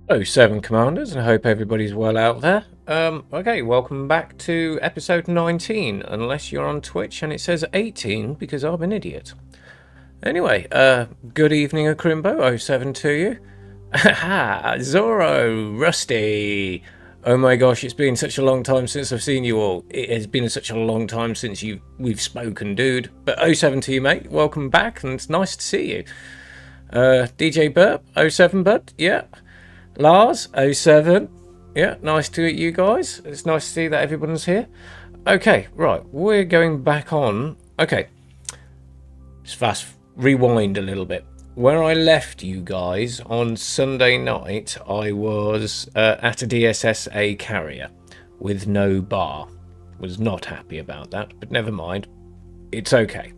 Oh, seven commanders, and I hope everybody's well out there. Okay, welcome back to episode 19, unless you're on Twitch and it says 18 because I'm an idiot. Anyway, good evening, Akrimbo, oh 07 to you. Ha, Zorro, Rusty. Oh my gosh, it's been such a long time since I've seen you all. It has been such a long time since we've spoken, dude. But oh 07 to you, mate. Welcome back, and it's nice to see you. DJ Burp, oh 07, bud. Yeah. Lars, oh 07. Yeah, nice to meet you guys. It's nice to see that everyone's here. Okay, right, we're going back on. Okay, let's fast rewind a little bit. Where I left you guys on Sunday night, I was at a DSSA carrier with no bar. Was not happy about that, but never mind. It's okay.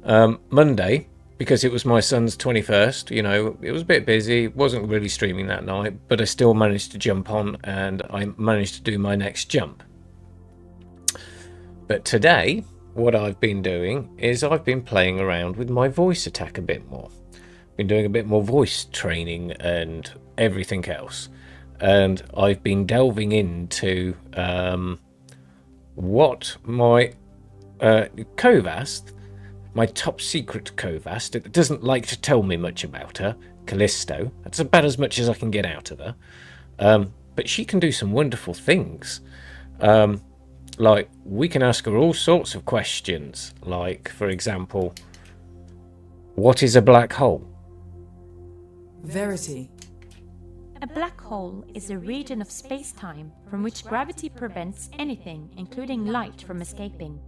Monday, because it was my son's 21st, you know, it was a bit busy, wasn't really streaming that night, but I still managed to jump on and I managed to do my next jump. But today, what I've been doing is I've been playing around with my voice attack a bit more. Been doing a bit more voice training and everything else. And I've been delving into what my Covast, my top secret Covast, it doesn't like to tell me much about her, Callisto. That's about as much as I can get out of her. But she can do some wonderful things. Like, we can ask her all sorts of questions. Like, for example, what is a black hole? Verity. A black hole is a region of space-time from which gravity prevents anything, including light, from escaping.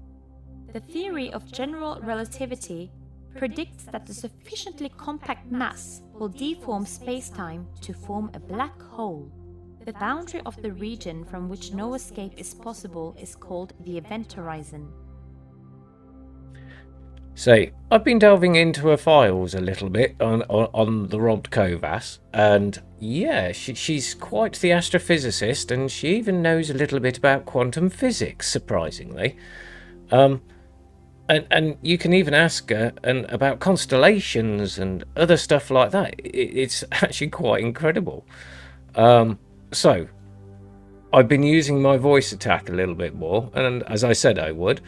The theory of general relativity predicts that a sufficiently compact mass will deform spacetime to form a black hole. The boundary of the region from which no escape is possible is called the event horizon. So, I've been delving into her files a little bit on the Rod Kovas, and yeah, she's quite the astrophysicist, and she even knows a little bit about quantum physics, surprisingly. And you can even ask her about constellations and other stuff like that. It's actually quite incredible. So, I've been using my voice attack a little bit more, and as I said I would,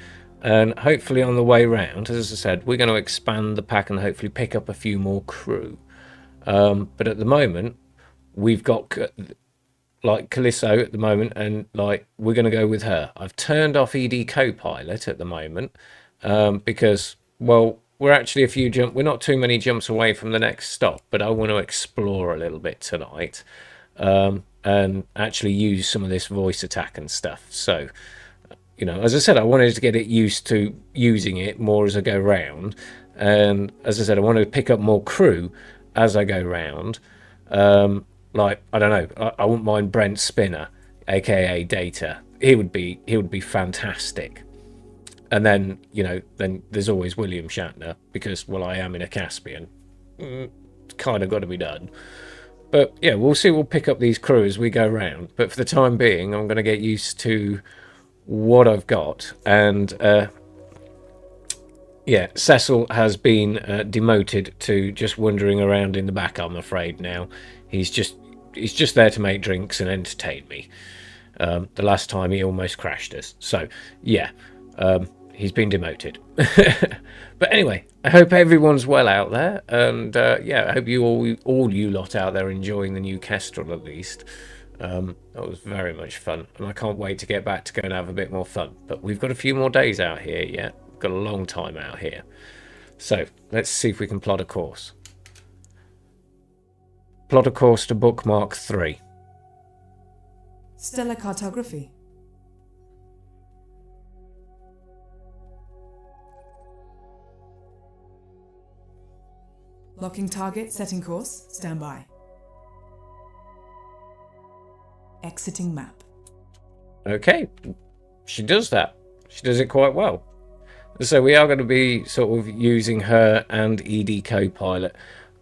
and hopefully on the way round, as I said, we're going to expand the pack and hopefully pick up a few more crew. But at the moment, we've got like Callisto at the moment, and like we're going to go with her. I've turned off ED Copilot at the moment because, well, we're actually we're not too many jumps away from the next stop, but I want to explore a little bit tonight and actually use some of this voice attack and stuff. So, you know, as I said, I wanted to get it used to using it more as I go round. And as I said, I want to pick up more crew as I go round. Like, I don't know, I wouldn't mind Brent Spinner, aka Data. He would be fantastic. And then, you know, then there's always William Shatner, because, well, I am in a Caspian. Kind of got to be done. But yeah, we'll see. We'll pick up these crew as we go round. But for the time being, I'm going to get used to what I've got. And yeah, Cecil has been demoted to just wandering around in the back, I'm afraid now. He's just there to make drinks and entertain me. The last time he almost crashed us. So yeah, he's been demoted. But anyway, I hope everyone's well out there, and yeah, I hope you all you lot out there enjoying the new Kestrel at least. That was very much fun, and I can't wait to get back to go and have a bit more fun. But we've got a few more days out here yet. We've got a long time out here. So let's see if we can plot a course. Plot a course to bookmark 3. Stellar cartography. Locking target, setting course, standby. Exiting map. Okay, she does that. She does it quite well. So we are going to be sort of using her and ED Copilot.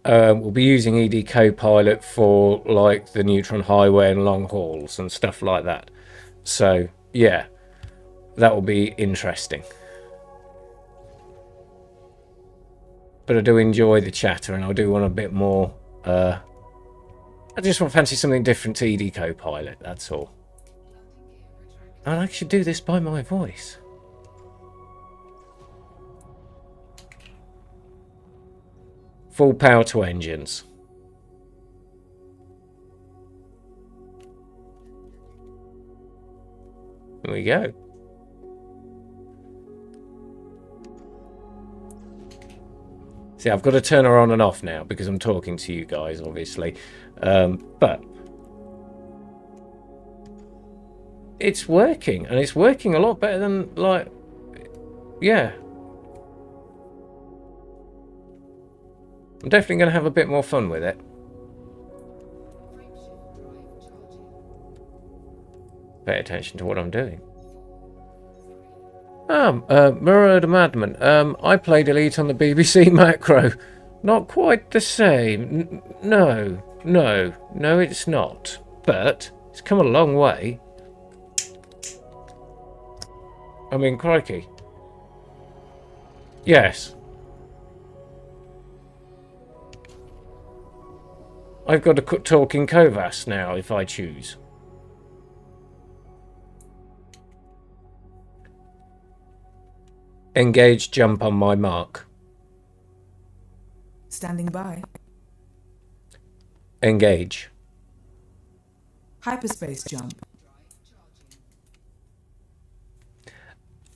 We'll be using ED Copilot for like the Neutron Highway and long hauls and stuff like that. So yeah, that will be interesting. But I do enjoy the chatter, and I do want a bit more I just want fancy something different to ED Copilot, that's all. And I should do this by my voice. Full power to engines. Here we go. See, I've got to turn her on and off now because I'm talking to you guys, obviously. But it's working, and it's working a lot better than, like, yeah. I'm definitely going to have a bit more fun with it. Pay attention to what I'm doing. Mirror the Madman. I played Elite on the BBC macro. Not quite the same. No, it's not. But it's come a long way. I mean, crikey. Yes. I've got to talk in Kovas now if I choose. Engage jump on my mark. Standing by. Engage. Hyperspace jump.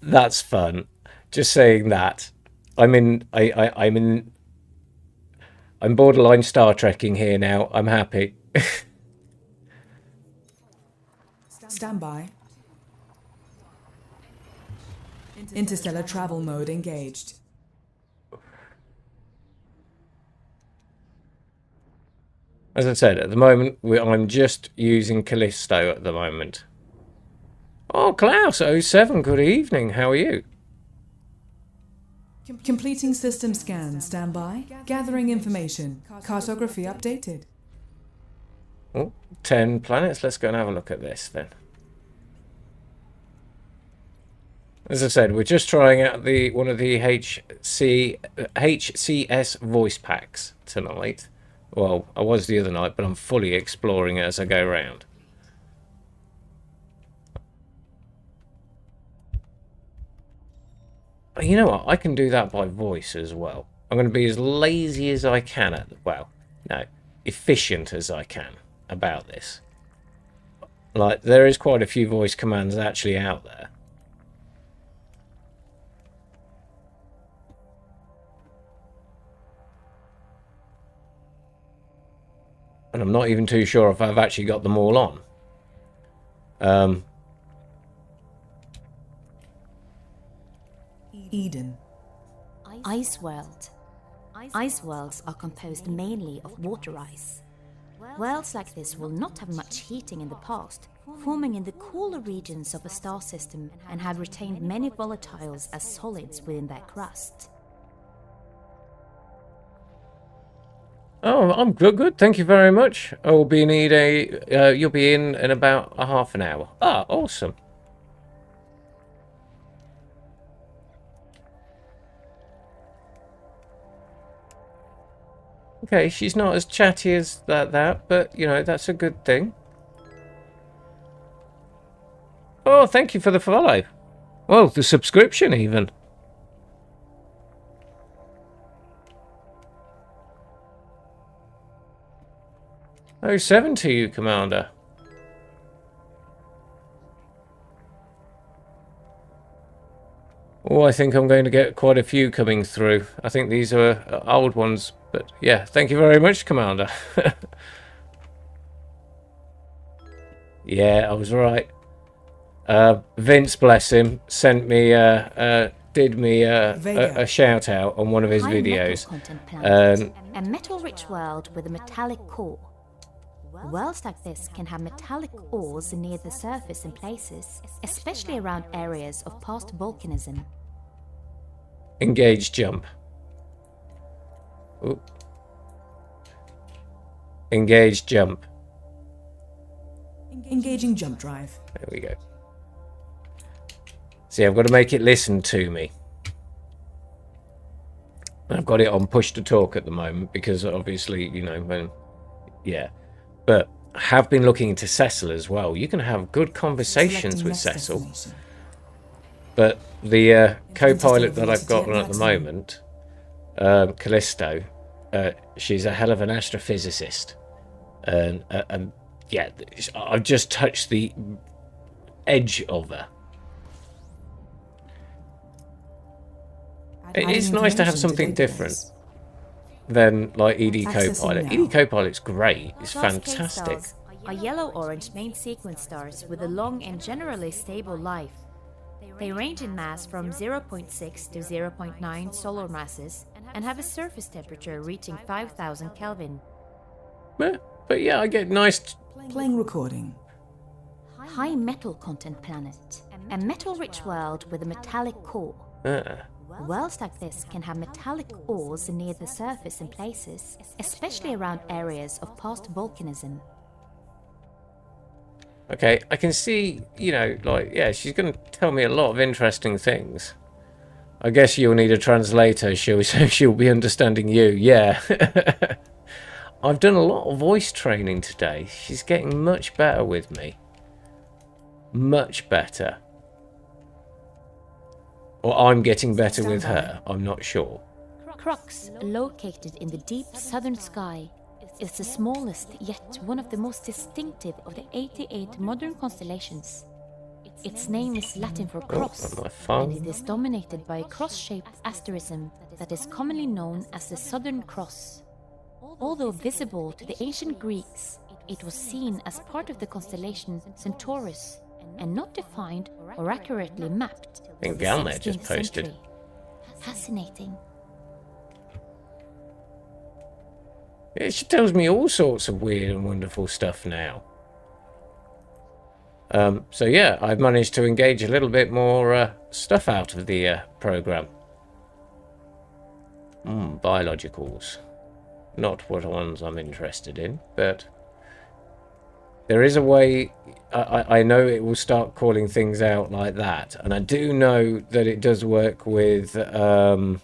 That's fun. Just saying that. I'm borderline Star Trekking here now. I'm happy. Stand by. Interstellar travel mode engaged. As I said, at the moment, I'm just using Callisto at the moment. Oh, Klaus07, good evening. How are you? Completing system scan. Stand by. Gathering information. Cartography updated. Oh, 10 planets. Let's go and have a look at this then. As I said, we're just trying out one of the HCS voice packs tonight. Well, I was the other night, but I'm fully exploring it as I go around. You know what? I can do that by voice as well. I'm going to be as lazy as I can efficient as I can about this. Like, there is quite a few voice commands actually out there. And I'm not even too sure if I've actually got them all on. Eden. Ice world. Ice worlds are composed mainly of water ice. Worlds like this will not have much heating in the past, forming in the cooler regions of a star system and have retained many volatiles as solids within their crust. Oh, I'm good. Thank you very much. I'll be you'll be in about a half an hour. Ah, awesome. Okay, she's not as chatty as that, but, you know, that's a good thing. Oh, thank you for the follow. Well, the subscription even. Oh, 7 to you, Commander. Oh, I think I'm going to get quite a few coming through. I think these are old ones, but yeah, thank you very much, Commander. Yeah, I was right. Vince, bless him, sent me, did me a shout out on one of his videos. A metal-rich world with a metallic core. Worlds like this can have metallic ores near the surface in places, especially around areas of past volcanism. Engage jump. Ooh. Engage jump. Engaging jump drive. There we go. See, I've got to make it listen to me. I've got it on push to talk at the moment because obviously, you know, when, yeah. But I have been looking into Cecil as well. You can have good conversations Selecting with next Cecil. destination. But the co-pilot that delivery I've to got Jet at the Maximum. moment, Callisto, she's a hell of an astrophysicist. And yeah, I've just touched the edge of her. It's Adding nice to have information something database. different than like ED Accessing Copilot. now. ED Copilot's great. It's Class K fantastic. stars are yellow-orange main sequence stars with a long and generally stable life. They range in mass from 0.6 to 0.9 solar masses and have a surface temperature reaching 5,000 Kelvin. But yeah, I get nice. Playing recording. High metal content planet. A metal-rich world with a metallic core. Worlds like this can have metallic ores near the surface in places, especially around areas of past volcanism. Okay, I can see, you know, like, yeah, she's going to tell me a lot of interesting things. I guess you'll need a translator, so she'll be understanding you. Yeah. I've done a lot of voice training today. She's getting much better with me. Much better. Or I'm getting better with her. I'm not sure. Crux, located in the deep southern sky, is the smallest yet one of the most distinctive of the 88 modern constellations. Its name is Latin for cross, my phone. and it is dominated by a cross-shaped asterism that is commonly known as the Southern Cross. Although visible to the ancient Greeks, it was seen as part of the constellation Centaurus, and not defined or accurately mapped I think till the Galnet just 16th posted. century. Fascinating. Yeah, she tells me all sorts of weird and wonderful stuff now. So yeah, I've managed to engage a little bit more stuff out of the program. Biologicals. Not what ones I'm interested in, but there is a way. I know it will start calling things out like that, and I do know that it does work with ED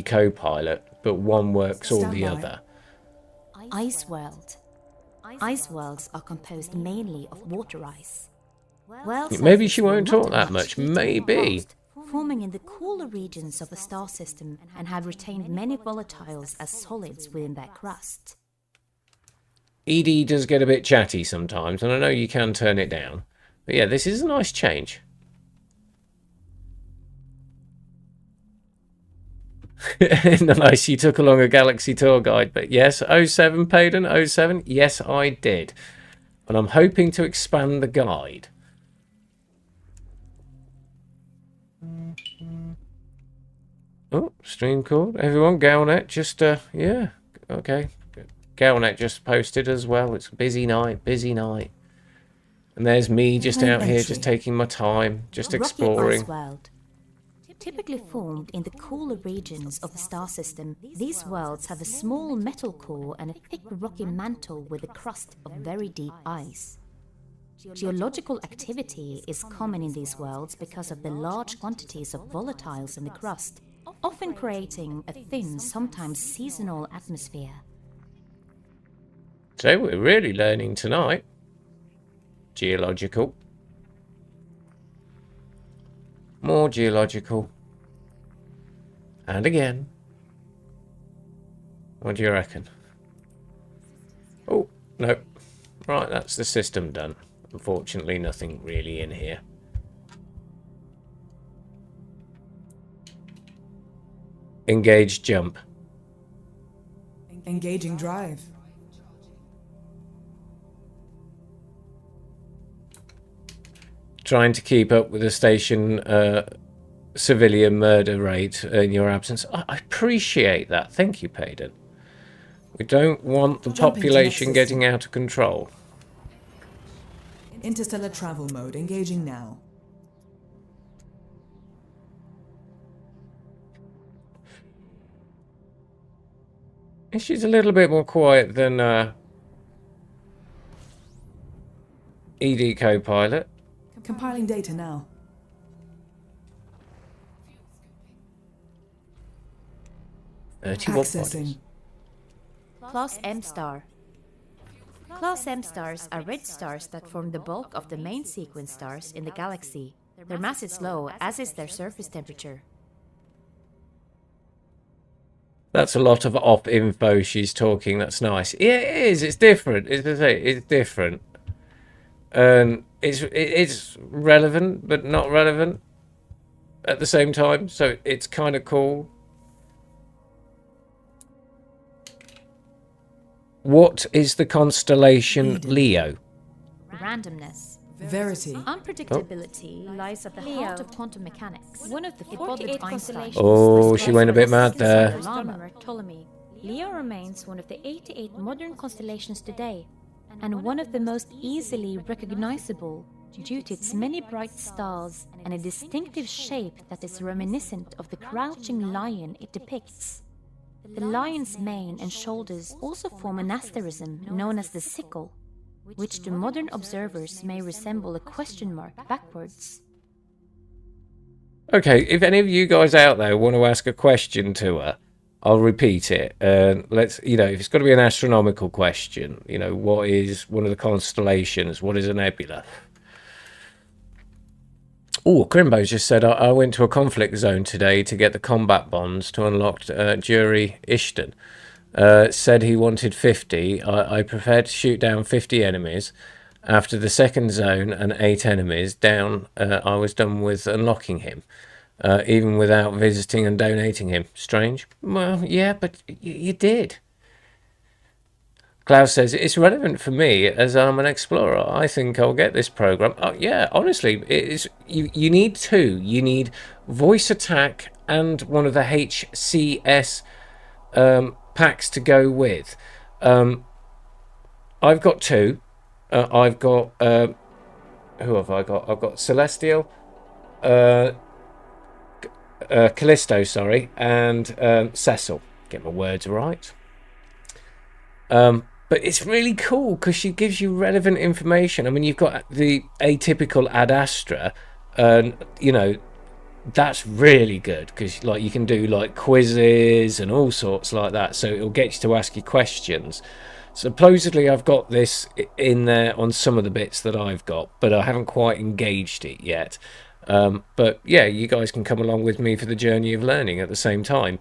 Copilot, but one works or the Standby. other. Ice world. Ice worlds are composed mainly of water ice. Worlds Maybe like she this will won't not talk have that much much. heat in the Maybe. past, forming in the cooler regions of the star system and have retained many volatiles as solids within their crust. ED does get a bit chatty sometimes, and I know you can turn it down. But yeah, this is a nice change. Nice, you took along a Galaxy tour guide, but yes, 07, Payden, 07, yes, I did. And I'm hoping to expand the guide. Oh, stream called. Everyone, Galnet just, yeah, okay. Galnet just posted as well. It's a busy night, busy night. And there's me just Plane out here, entry. just taking my time, just Rocky exploring. ice world. Typically formed in the cooler regions of the star system, these worlds have a small metal core and a thick rocky mantle with a crust of very deep ice. Geological activity is common in these worlds because of the large quantities of volatiles in the crust, often creating a thin, sometimes seasonal atmosphere. So we're really learning tonight. Geological. More geological. And again. What do you reckon? Oh, no. Right, that's the system done. Unfortunately, nothing really in here. Engage jump. Engaging drive. Trying to keep up with the station civilian murder rate in your absence. I appreciate that. Thank you, Payden. We don't want the Jumping to population next getting system. out of control. Interstellar travel mode. Engaging now. She's a little bit more quiet than ED Copilot. Compiling data now. What bodies? Accessing. Class M star. Class M stars are red stars that form the bulk of the main sequence stars in the galaxy. Their mass is low, as is their surface temperature. That's a lot of op info she's talking. That's nice. Yeah, it is. It's different. It's different. And it's relevant, but not relevant at the same time. So it's kind of cool. What is the constellation Leo? Randomness. Verity. Unpredictability lies at the heart of quantum mechanics. One of the 48 constellations. Oh, she went a bit mad there. Astronomer Ptolemy. Leo remains one of the 88 modern constellations today, and one of the most easily recognizable due to its many bright stars and a distinctive shape that is reminiscent of the crouching lion it depicts. The lion's mane and shoulders also form an asterism known as the sickle, which to modern observers may resemble a question mark backwards. Okay, if any of you guys out there want to ask a question to her, I'll repeat it. Let's, if it's got to be an astronomical question, what is one of the constellations? What is a nebula? Oh, Crimbo's just said, I went to a conflict zone today to get the combat bonds to unlock Jury Ishton. Said he wanted 50. I prepared to shoot down 50 enemies. After the second zone and 8 enemies down, I was done with unlocking him, even without visiting and donating him. Strange? Well, yeah, but you did. Klaus says, it's relevant for me as I'm an explorer. I think I'll get this program. Oh, yeah, honestly, you need 2. You need voice attack and one of the HCS packs to go with. I've got 2. I've got... who have I got? I've got Celestial, Callisto, sorry, and Cecil. Get my words right. But it's really cool because she gives you relevant information. I mean, you've got the atypical Ad Astra, and that's really good because you can do quizzes and all sorts like that. So it'll get you to ask you questions. Supposedly, I've got this in there on some of the bits that I've got, but I haven't quite engaged it yet. But yeah, you guys can come along with me for the journey of learning at the same time.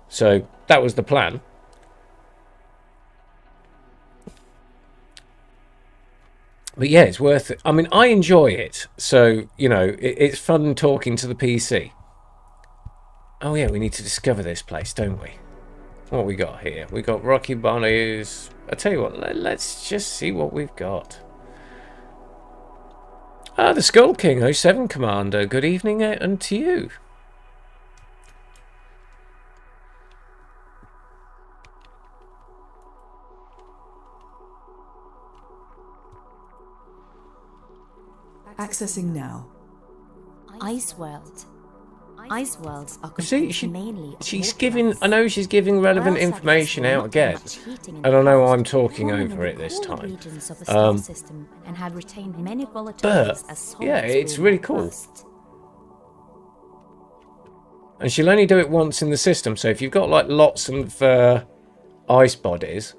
So that was the plan. But yeah, it's worth it. I mean, I enjoy it. So, it's fun talking to the PC. Oh yeah, we need to discover this place, don't we? What we got here? We got Rocky Bonnies. I tell you what, let's just see what we've got. Ah, the Skull King 07 Commander. Good evening, and to you. Accessing now. Ice World. Ice worlds are mainly of she's water giving. ice. I know she's giving relevant Worlds like information this will out not again, have much heating in and the I know past, I'm talking forming over in it the this cooler time. regions of the star system and have retained many volatiles as solids yeah, it's really within cool. crust. And she'll only do it once in the system. So if you've got lots of ice bodies,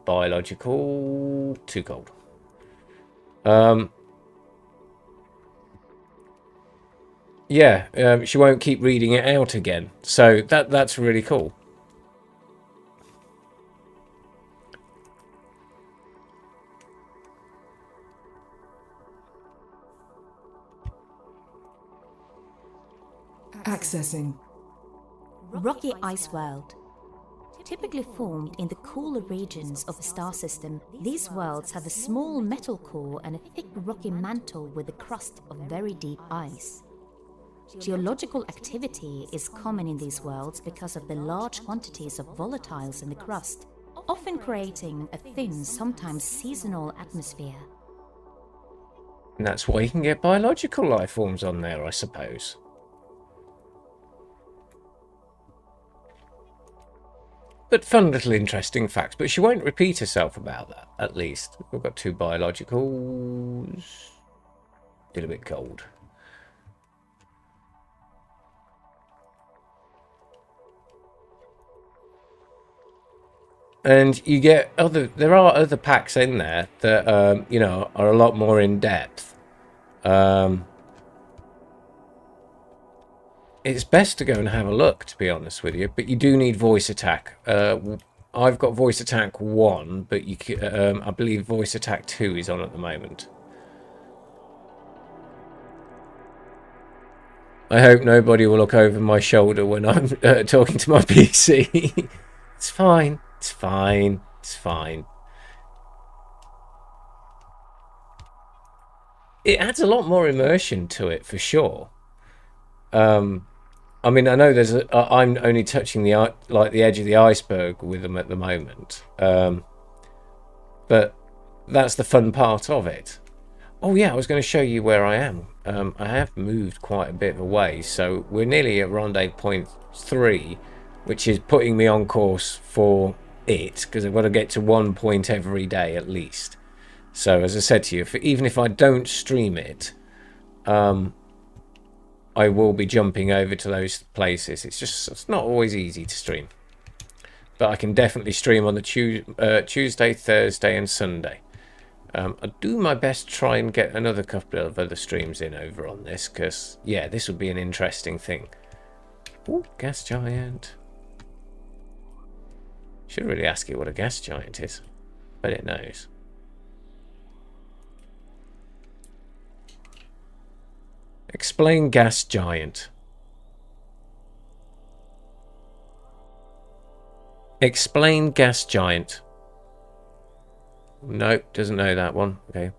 biological, too cold. Yeah, she won't keep reading it out again. So that's really cool. Accessing. Rocky Ice World. Typically formed in the cooler regions of the star system, these worlds have a small metal core and a thick rocky mantle with a crust of very deep ice. Geological activity is common in these worlds because of the large quantities of volatiles in the crust, often creating a thin, sometimes seasonal atmosphere. And that's why you can get biological life forms on there, I suppose. But fun little interesting facts. But she won't repeat herself about that, at least. We've got 2 biologicals. Still a bit cold. And you get there are other packs in there that, you know, are a lot more in depth. It's best to go and have a look, to be honest with you, but you do need voice attack. I've got voice attack 1, but I believe voice attack 2 is on at the moment. I hope nobody will look over my shoulder when I'm talking to my PC. It's fine. It's fine. It's fine. It adds a lot more immersion to it, for sure. I mean, I know I'm only touching the edge of the iceberg with them at the moment, but that's the fun part of it. Oh yeah, I was going to show you where I am. I have moved quite a bit away, so we're nearly at rendezvous point 3, which is putting me on course for it, because I've got to get to 1 point every day at least. So as I said to you, even if I don't stream it, I will be jumping over to those places. It's not always easy to stream, but I can definitely stream on the Tuesday, Thursday and Sunday. I'll do my best to try and get another couple of other streams in over on this, because yeah, this would be an interesting thing. Ooh, gas giant. Should really ask you what a gas giant is, but it knows. Explain gas giant. Explain gas giant. Nope, doesn't know that one. Okay.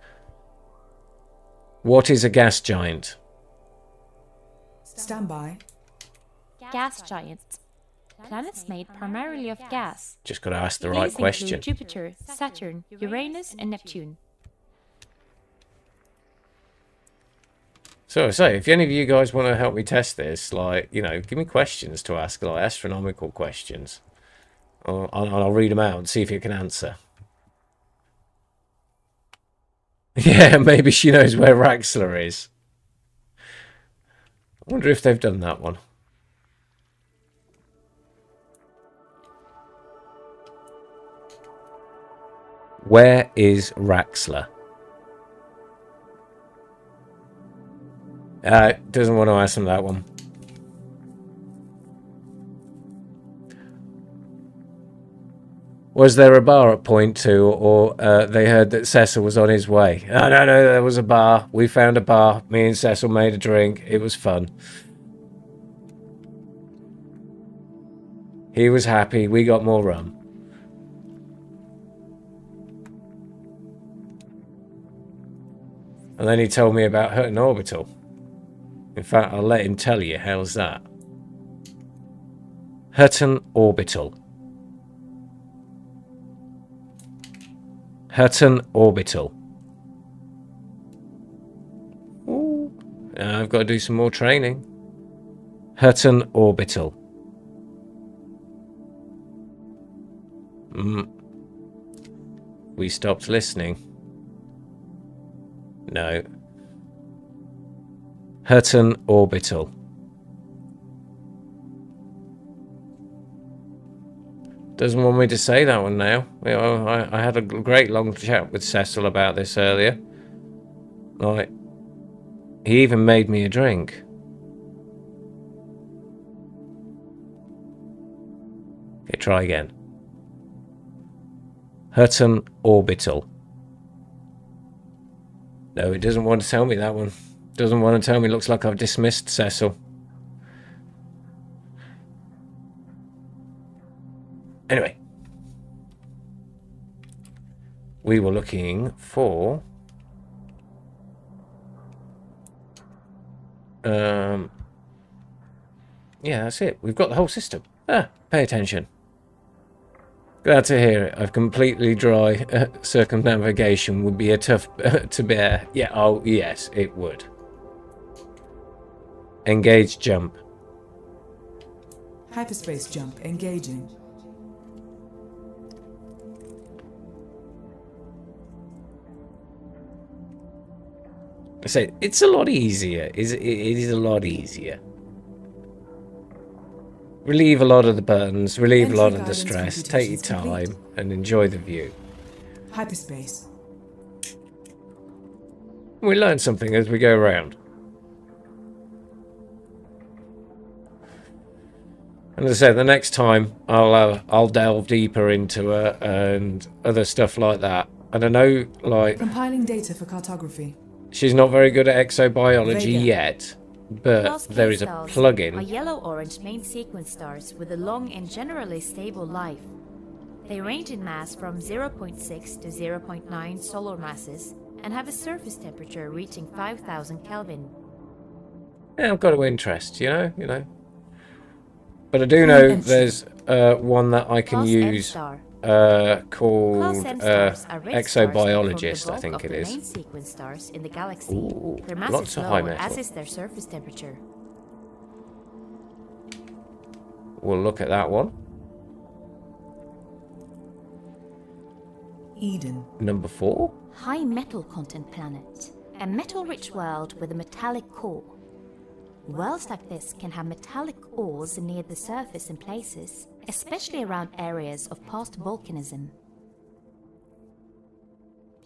What is a gas giant? Stand by. Gas giants. Planets made primarily of gas. Just got to ask the right These question. include Jupiter, Saturn, Uranus and Neptune. So if any of you guys want to help me test this, like, you know, give me questions to ask, like astronomical questions. I'll read them out and see if you can answer. Yeah, maybe she knows where Raxler is. I wonder if they've done that one. Where is Raxler? Doesn't want to ask him that one. Was there a bar at point 2, or they heard that Cecil was on his way? Oh, no, there was a bar. We found a bar. Me and Cecil made a drink. It was fun. He was happy. We got more rum. And then he told me about Hutton Orbital. In fact, I'll let him tell you. How's that? Hutton Orbital. Hutton Orbital. Ooh. I've got to do some more training. Hutton Orbital. We stopped listening. No. Hutton Orbital. Doesn't want me to say that one now. You know, I had a great long chat with Cecil about this earlier. Like, he even made me a drink. Okay, try again. Hutton Orbital. No, it doesn't want to tell me that one. Doesn't want to tell me. Looks like I've dismissed Cecil. Anyway. We were looking for... yeah, that's it. We've got the whole system. Pay attention. Glad to hear it. I've completely dry. Circumnavigation would be a tough to bear. Yeah, oh, yes, it would. Engage jump. Hyperspace jump engaging. I say it's a lot easier. It is a lot easier. relieve a lot of the burdens, relieve a Entry lot of the guidance stress, take your computations time, and enjoy the view. Hyperspace. We learn something as we go around. And as I said, the next time I'll delve deeper into her and other stuff like that. And I know, like, Compiling data for cartography. she's not very good at exobiology Vega. yet, but Class K there is a stars plugin. are yellow-orange main sequence stars with a long and generally stable life. They range in mass from 0.6 to 0.9 solar masses and have a surface temperature reaching 5,000 Kelvin. Yeah, I've got to interest, you know. But I do know there's one that I can Class use M-star. called Class M stars are red stars that form exobiologist, the I bulk think of it the is. main sequence stars in the galaxy. Ooh, their mass lots is of low, high metal. as is their surface temperature. We'll look at that one. Eden. Number 4. High metal content planet. A metal-rich world with a metallic core. Worlds like this can have metallic ores near the surface in places, especially around areas of past volcanism.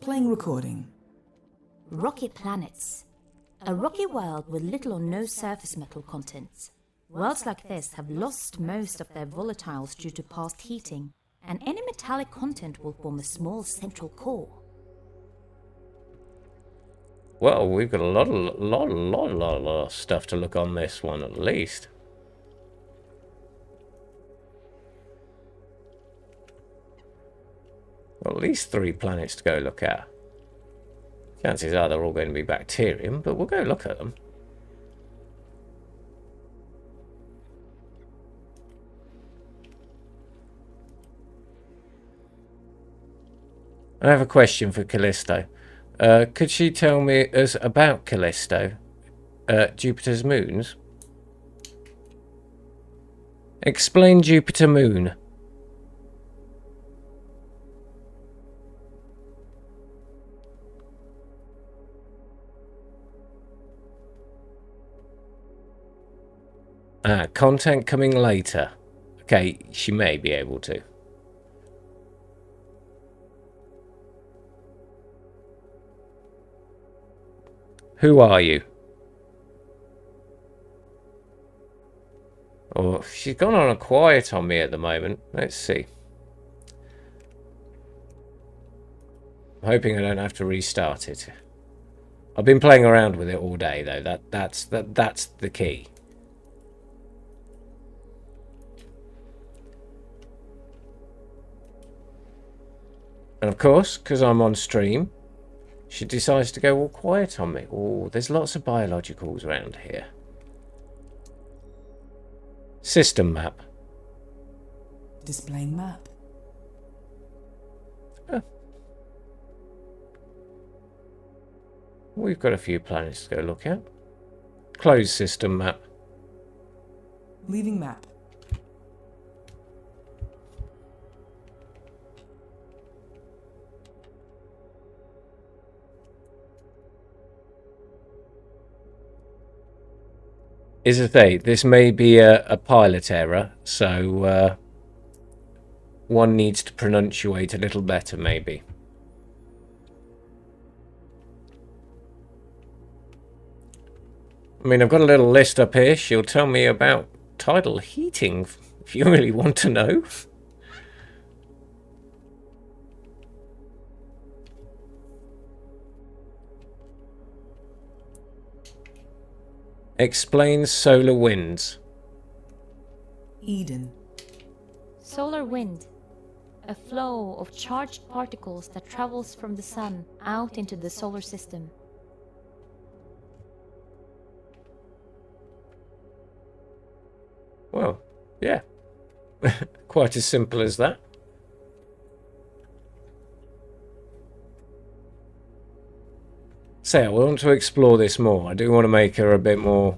Playing recording. Rocky planets. A rocky world with little or no surface metal content. Worlds like this have lost most of their volatiles due to past heating, and any metallic content will form a small central core. Well, we've got a lot of stuff to look on this one, at least. Well, at least 3 planets to go look at. Chances are they're all going to be bacterium, but we'll go look at them. I have a question for Callisto. Could she tell me us about Callisto, Jupiter's moons? Explain Jupiter moon. Content coming later. Okay, she may be able to. Who are you? Oh, she's gone on a quiet on me at the moment. Let's see. I'm hoping I don't have to restart it. I've been playing around with it all day, though. That's the key. And of course, because I'm on stream, she decides to go all quiet on me. Oh, there's lots of biologicals around here. System map. Displaying map. We've got a few planets to go look at. Closed system map. Leaving map. Is a thing. This may be a pilot error, so one needs to pronunciate a little better, maybe. I mean, I've got a little list up here. She'll tell me about tidal heating, if you really want to know. Explain solar winds. Eden. Solar wind. A flow of charged particles that travels from the sun out into the solar system. Well, yeah. Quite as simple as that. So I want to explore this more. I do want to make her a bit more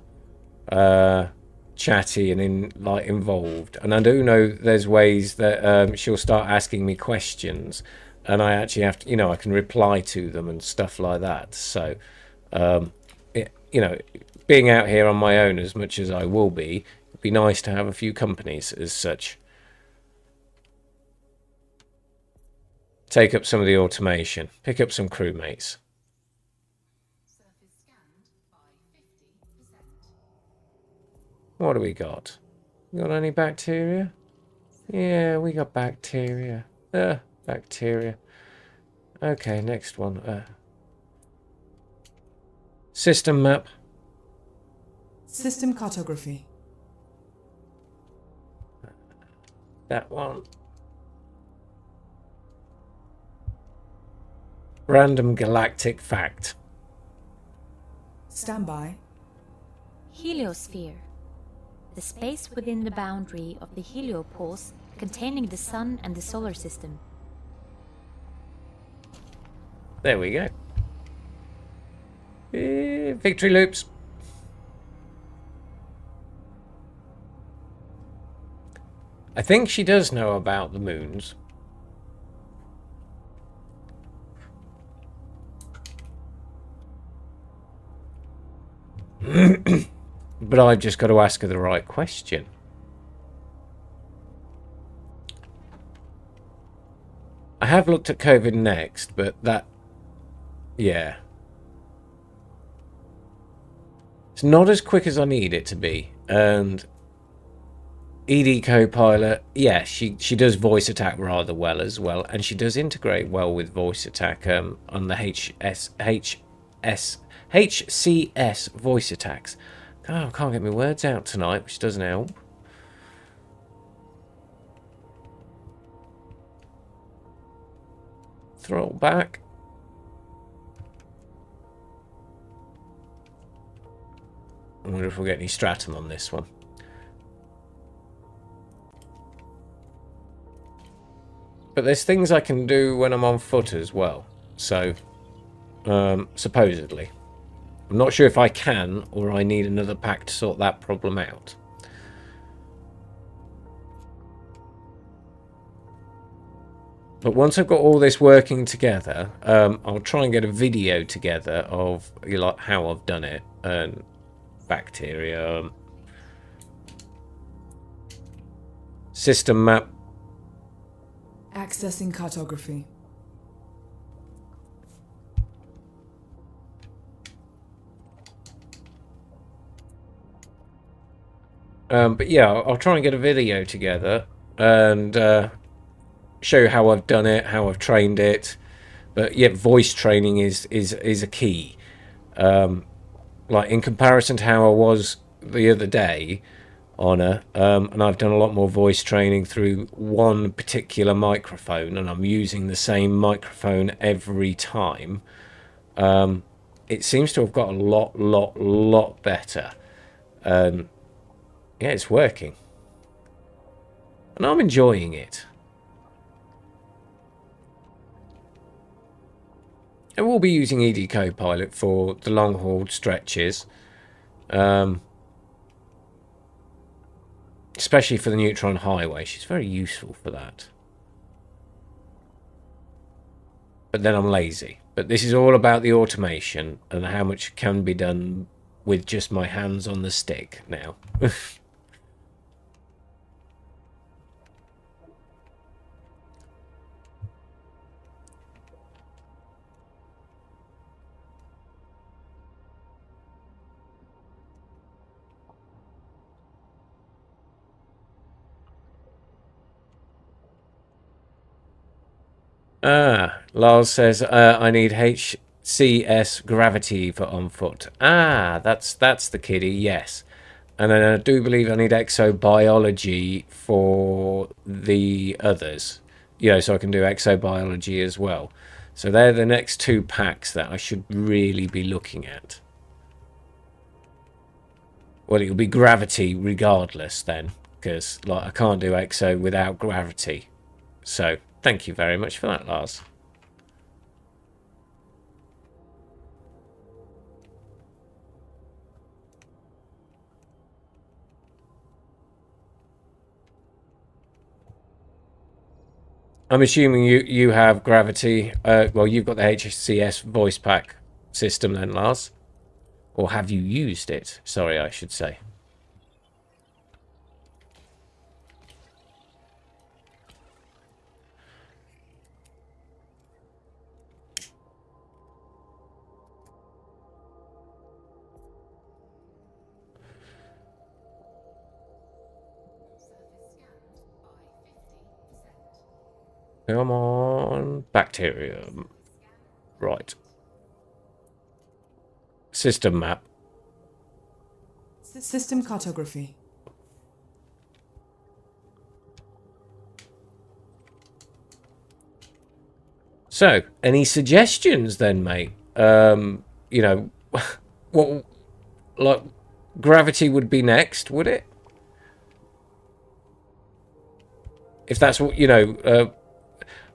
chatty and involved. And I do know there's ways that she'll start asking me questions, and I actually have to, I can reply to them and stuff like that. So, being out here on my own as much as I will be, be nice to have a few companies as such. Take up some of the automation. Pick up some crewmates. What do we got? Got any bacteria? Yeah, we got bacteria. Bacteria. Okay, next one. System map. System cartography. That one. Random galactic fact. Standby. Heliosphere. The space within the boundary of the heliopause containing the Sun and the Solar System. There we go. Victory loops. I think she does know about the moons. But I've just got to ask her the right question. I have looked at COVID next, but that... yeah. It's not as quick as I need it to be. And ED Copilot, yeah, she does voice attack rather well as well. And she does integrate well with voice attack on the HCS voice attacks. Oh, I can't get my words out tonight, which doesn't help. Throttle back. I wonder if we'll get any stratum on this one. But there's things I can do when I'm on foot as well. So, supposedly. I'm not sure if I can, or I need another pack to sort that problem out. But once I've got all this working together, I'll try and get a video together of like how I've done it. And bacteria. System map. Accessing cartography. But yeah, I'll try and get a video together and show you how I've done it, how I've trained it. But yeah, voice training is a key. Like in comparison to how I was the other day on her, and I've done a lot more voice training through one particular microphone, and I'm using the same microphone every time. It seems to have got a lot better. Yeah, it's working. And I'm enjoying it. And we'll be using ED Copilot for the long haul stretches. Especially for the Neutron Highway. She's very useful for that. But then I'm lazy. But this is all about the automation and how much can be done with just my hands on the stick now. Lars says, I need HCS gravity for on foot. That's the kiddie, yes. And then I do believe I need exobiology for the others. You know, so I can do exobiology as well. So they're the next two packs that I should really be looking at. Well, it'll be gravity regardless then, because like I can't do exo without gravity. So thank you very much for that, Lars. I'm assuming you have gravity. Well, you've got the HCS voice pack system then, Lars. Or have you used it? Sorry, I should say. Come on. Bacterium. Right. System map. System cartography. So, any suggestions then, mate? You know, what, like, gravity would be next, would it? If that's what, you know,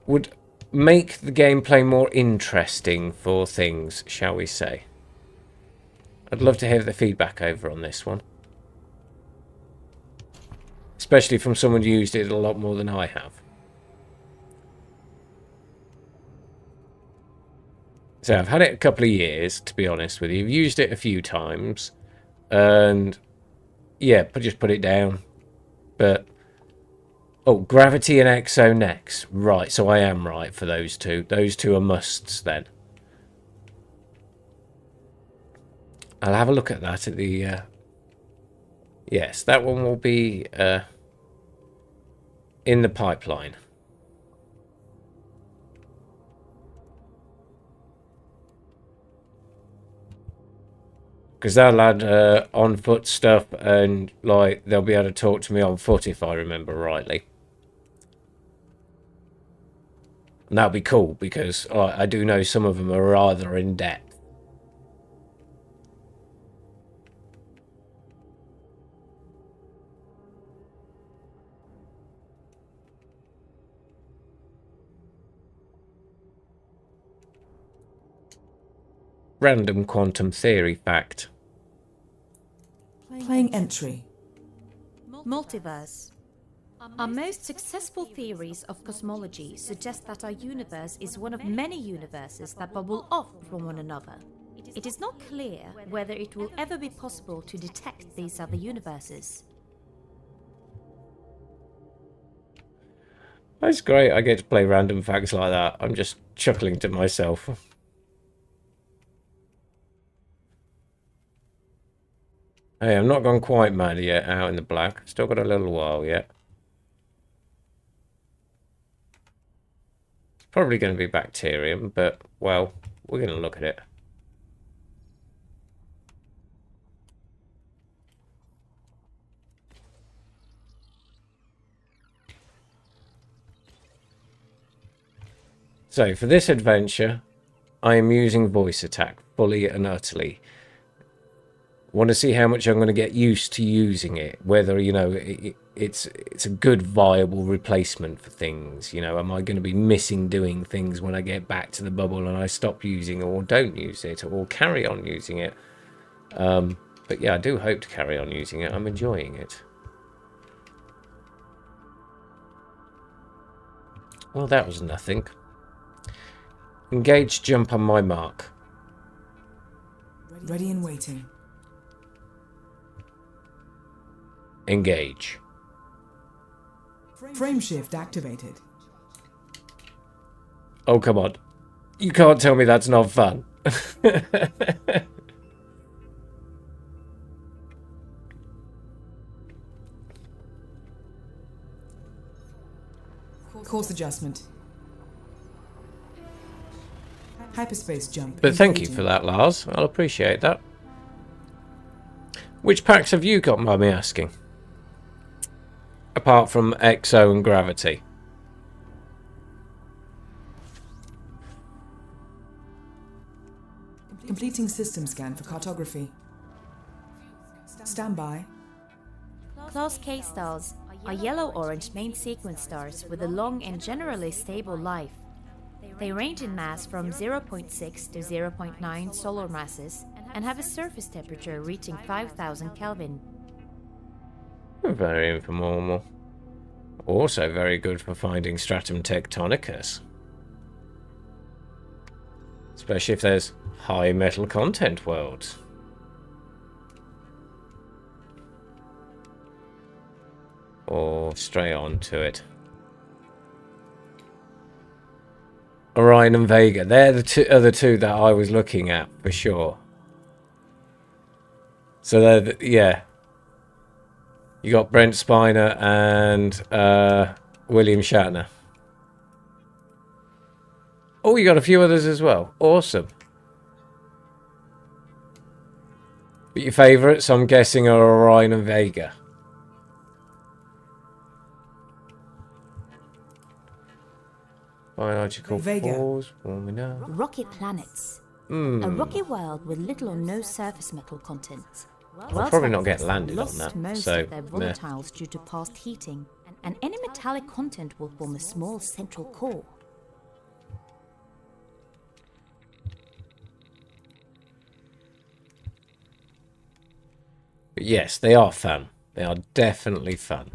would make the gameplay more interesting for things, shall we say. I'd love to hear the feedback over on this one. Especially from someone who used it a lot more than I have. So I've had it a couple of years, to be honest with you. I've used it a few times. And yeah, just put it down. But oh, Gravity and Exo next. Right, so I am right for those two. Those two are musts then. I'll have a look at that at the... yes, that one will be in the pipeline. Because they'll add on-foot stuff and like they'll be able to talk to me on foot if I remember rightly. And that'll be cool because I do know some of them are rather in-depth. Random quantum theory fact. Playing entry. Multiverse. Our most successful theories of cosmology suggest that our universe is one of many universes that bubble off from one another. It is not clear whether it will ever be possible to detect these other universes. That's great. I get to play random facts like that. I'm just chuckling to myself. Hey, I'm not gone quite mad yet out in the black. Still got a little while yet. It's probably going to be bacterium, but, well, we're going to look at it. So, for this adventure, I am using voice attack fully and utterly. Want to see how much I'm going to get used to using it, whether, you know, it's a good viable replacement for things. You know, am I going to be missing doing things when I get back to the bubble and I stop using it or don't use it or carry on using it? But yeah, I do hope to carry on using it. I'm enjoying it. Well, that was nothing. Engage jump on my mark. Ready and waiting. Engage. Frame shift activated. Oh, come on. You can't tell me that's not fun. Course adjustment. Hyperspace jump. But thank you for that, Lars. I'll appreciate that. Which packs have you got, mind me asking? Apart from Exo and Gravity. Completing system scan for cartography. Stand by. Class K stars are yellow-orange main sequence stars with a long and generally stable life. They range in mass from 0.6 to 0.9 solar masses and have a surface temperature reaching 5,000 Kelvin. Very informal. Also very good for finding stratum tectonicus. Especially if there's high metal content worlds. Or straight on to it. Orion and Vega. They're the other two that I was looking at for sure. So they're yeah. You got Brent Spiner and William Shatner. Oh, you got a few others as well. Awesome. But your favourites, I'm guessing, are Orion and Vega. Biological Vega. pores, well, we know. Rocky planets. A rocky world with little or no surface metal content. I'll probably not get landed on lost that, most so, of their meh. volatiles due to past heating, and any metallic content will form a small central core. But yes, they are fun. They are definitely fun.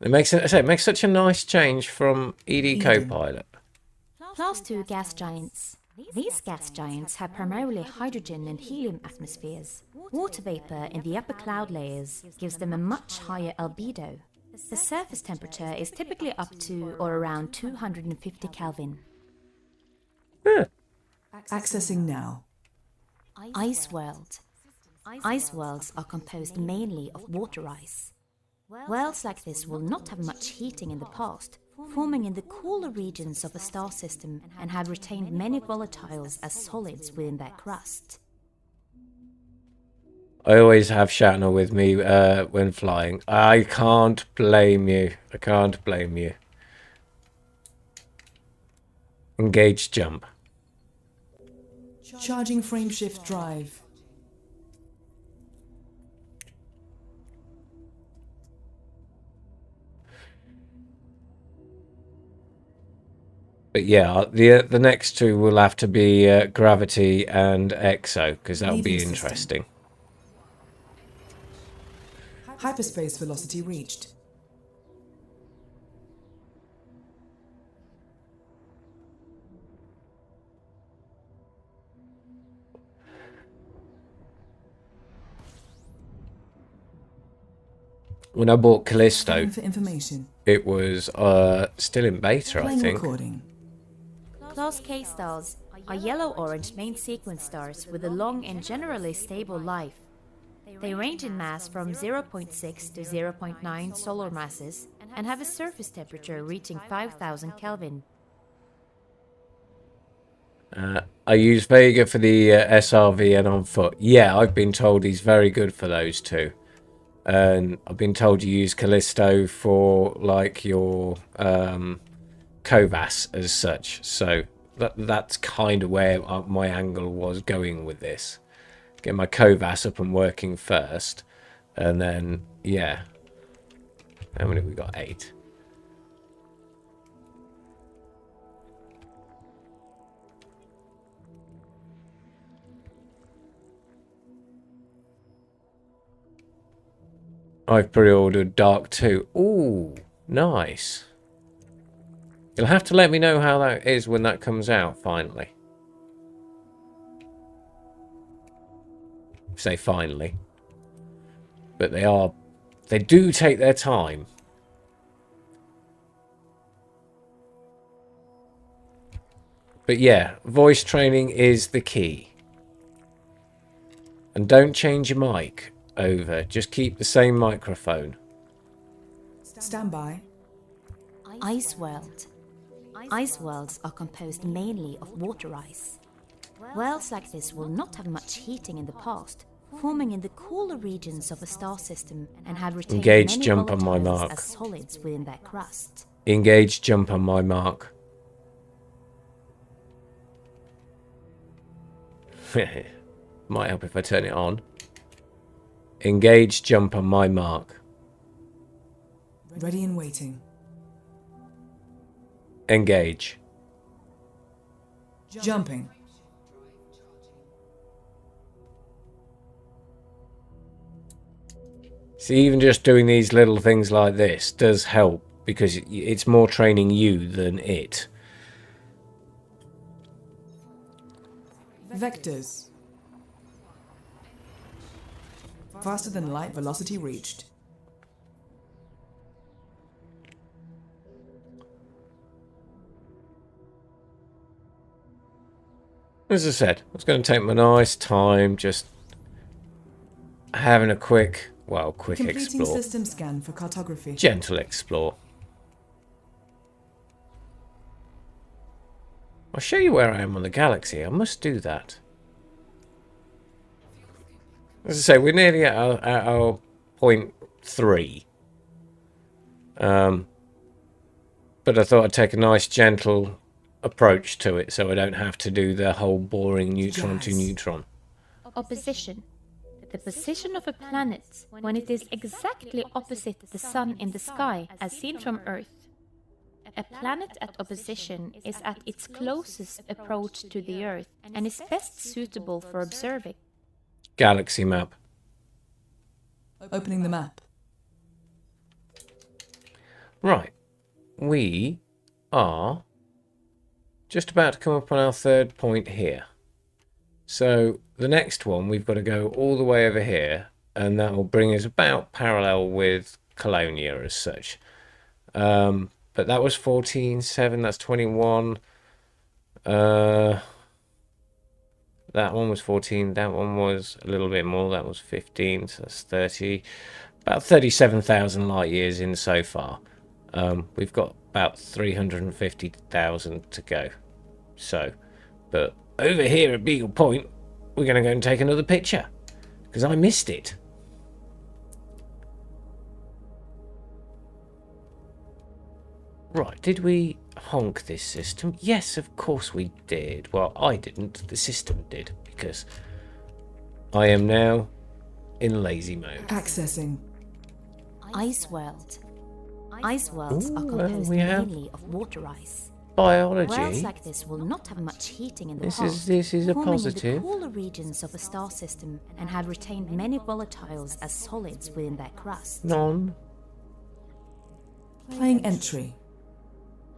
It makes such a nice change from ED Copilot. Class 2 gas giants. These gas giants have primarily hydrogen and helium atmospheres. Water vapor in the upper cloud layers gives them a much higher albedo. The surface temperature is typically up to or around 250 Kelvin. Accessing now. Ice world. Ice worlds are composed mainly of water ice. Worlds like this will not have much heating in the past, forming in the cooler regions of the star system and have retained many volatiles as solids within their crust. I always have Shatner with me when flying. I can't blame you. I can't blame you. Engage jump. Charging frameshift drive. But yeah, the next two will have to be Gravity and Exo, because that'll be Leaving system. interesting. Hyperspace velocity reached. When I bought Callisto, Scan for information. it was still in beta, I Playing think. recording. Class K stars are yellow-orange main sequence stars with a long and generally stable life. They range in mass from 0.6 to 0.9 solar masses and have a surface temperature reaching 5,000 Kelvin. I use Vega for the SRV and on foot. Yeah, I've been told he's very good for those two. And I've been told you use Callisto for like your Kovas as such. So that's kind of where my angle was going with this. Get my Kovas up and working first. And then, yeah. How many have we got? 8. I've pre-ordered Dark 2. Ooh, nice. You'll have to let me know how that is when that comes out, finally. Say finally. But they do take their time. But yeah, voice training is the key. And don't change your mic over. Just keep the same microphone. Standby. Ice world. Ice worlds are composed mainly of water ice. Worlds like this will not have much heating in the past, forming in the cooler regions of the star system and have retained Engage many jump on my volatiles mark. as solids within their crust. Engage jump on my mark. Might help if I turn it on. Engage jump on my mark. Ready and waiting. Engage. Jumping. See, even just doing these little things like this does help, because it's more training you than it. Vectors. Faster than light velocity reached. As I said, I was going to take my nice time, just having a quick Completing explore. system scan for cartography. Gentle explore. I'll show you where I am on the galaxy. I must do that. As I say, we're nearly at our point 3. But I thought I'd take a nice, gentle approach to it so I don't have to do the whole boring neutron to neutron. Opposition. The position of a planet when it is exactly opposite the Sun in the sky as seen from Earth. A planet at opposition is at its closest approach to the Earth and is best suitable for observing. Galaxy map. Opening the map. Right. We are just about to come up on our 3rd point here. So the next one, we've got to go all the way over here, and that will bring us about parallel with Colonia as such. But that was 14.7, that's 21. That one was 14, that one was a little bit more, that was 15, so that's 30. About 37,000 light years in so far. We've got about 350,000 to go. So, but over here at Beagle Point, we're going to go and take another picture, because I missed it. Right, did we honk this system? Yes, of course we did. Well, I didn't. The system did, because I am now in lazy mode. Accessing. Ice world. Ice worlds are composed mainly of water ice. Biology. Worlds like this will not have much heating in the past, This is a forming positive. in the cooler regions of a star system and have retained many volatiles as solids within their crust. None. Playing entry.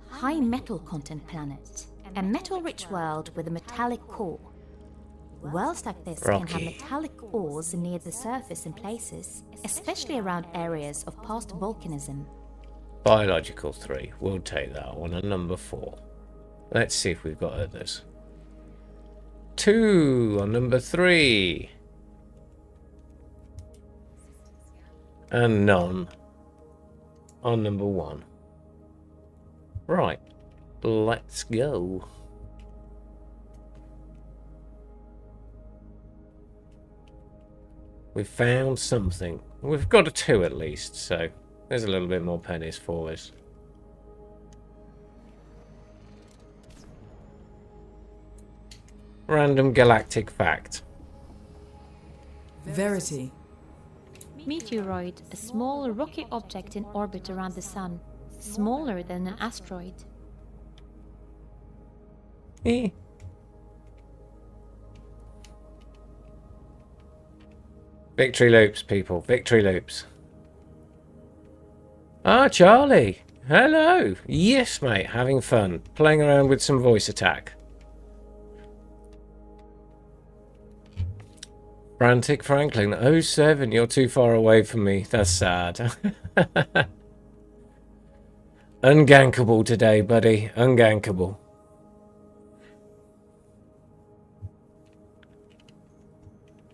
High metal content planet. A metal-rich world with a metallic core. Worlds like this can have metallic ores near the surface in places, especially around areas of past volcanism. Biological 3. We'll take that one on number 4. Let's see if we've got others. 2 on number 3. And none on number 1. Right. Let's go. We've found something. We've got a 2 at least, so there's a little bit more pennies for us. Random galactic fact. Verity. Meteoroid, a small rocky object in orbit around the Sun, smaller than an asteroid. Eh. Victory loops, people. Victory loops. Ah, Charlie. Hello. Yes, mate. Having fun. Playing around with some voice attack. Frantic Franklin. 07. You're too far away from me. That's sad. Ungankable today, buddy. Ungankable.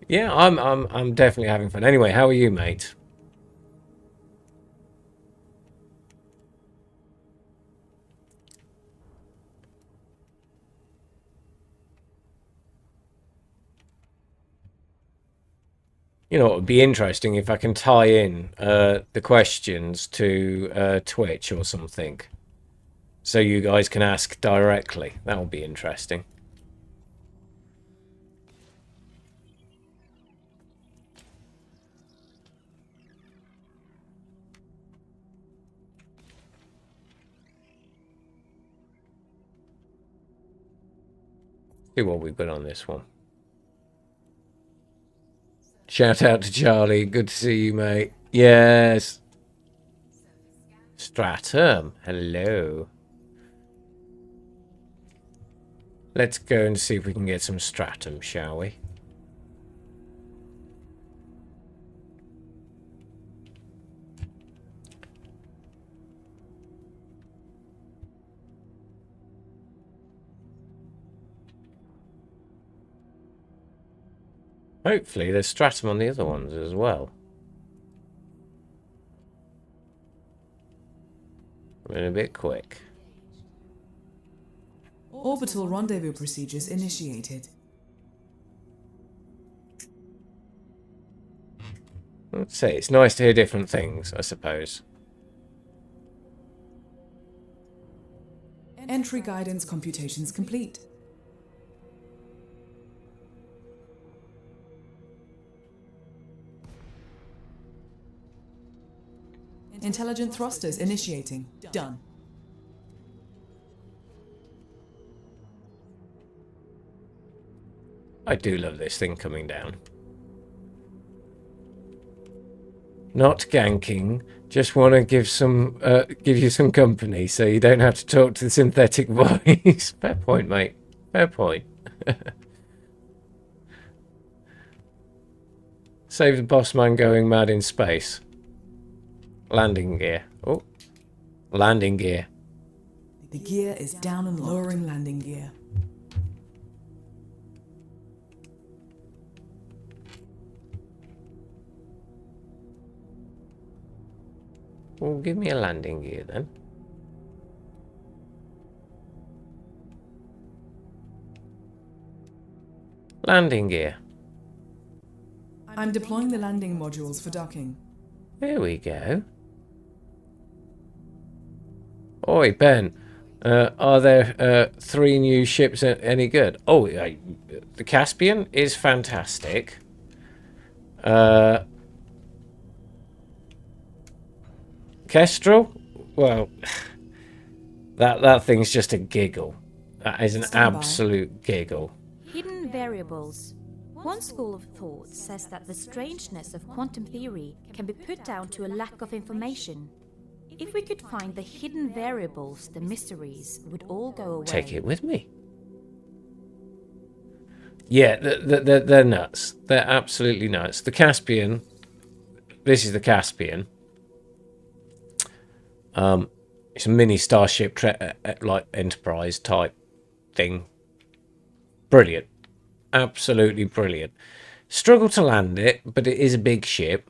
Yeah, I'm definitely having fun. Anyway, how are you, mate? You know, it would be interesting if I can tie in the questions to Twitch or something, so you guys can ask directly. That would be interesting. See what we've got on this one. Shout out to Charlie. Good to see you, mate. Yes. Stratum. Hello. Let's go and see if we can get some stratum, shall we? Hopefully there's stratum on the other ones as well. I'm a bit quick. Orbital rendezvous procedures initiated. Let's see, it's nice to hear different things, I suppose. Entry guidance computations complete. Intelligent thrusters initiating. Done. I do love this thing coming down. Not ganking, just want to give you some company so you don't have to talk to the synthetic voice. Fair point, mate. Fair point. Save the boss man going mad in space. Landing gear. Oh. Landing gear. The gear is down and lowering landing gear. Well, give me a landing gear then. Landing gear. I'm deploying the landing modules for docking. There we go. Oi, Ben. Are there 3 new ships any good? Oh, the Caspian is fantastic. Kestrel? Well, that thing's just a giggle. That is an absolute giggle. Hidden variables. One school of thought says that the strangeness of quantum theory can be put down to a lack of information. If we could find the hidden variables, the mysteries would all go away. Take it with me. Yeah, they're nuts. They're absolutely nuts. The Caspian. This is the Caspian. It's a mini starship, like Enterprise type thing. Brilliant. Absolutely brilliant. Struggle to land it, but it is a big ship.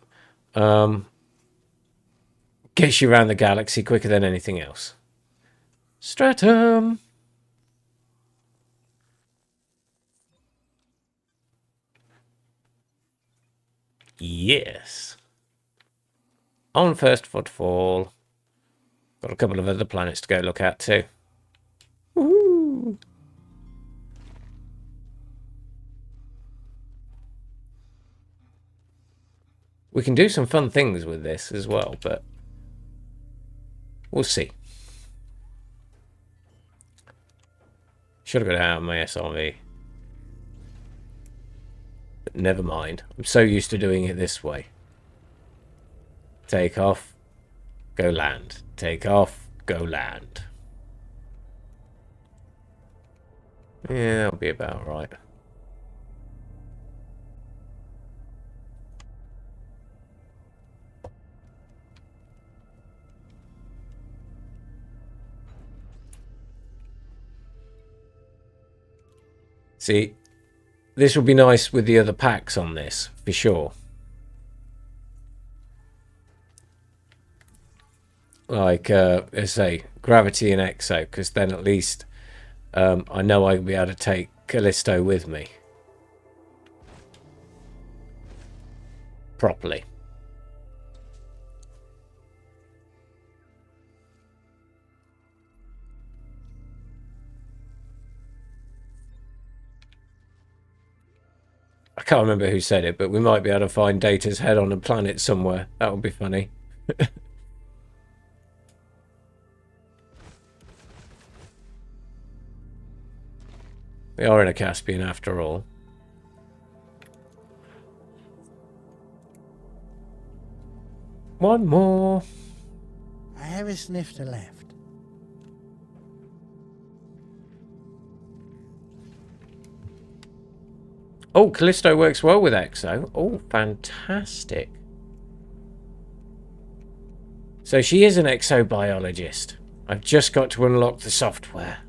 Gets you around the galaxy quicker than anything else. Stratum! Yes. On first footfall. Got a couple of other planets to go look at too. Woo! We can do some fun things with this as well, but we'll see. Should have got out of my SRV. But never mind. I'm so used to doing it this way. Take off, go land. Take off, go land. Yeah, that'll be about right. See, this will be nice with the other packs on this, for sure. Like, let's say, Gravity and Exo, because then at least I know I'll be able to take Callisto with me. Properly. I can't remember who said it, but we might be able to find Data's head on a planet somewhere. That would be funny. We are in a Caspian after all. One more. I have a sniff to left. Oh, Callisto works well with Exo. Oh, fantastic. So she is an exobiologist. I've just got to unlock the software.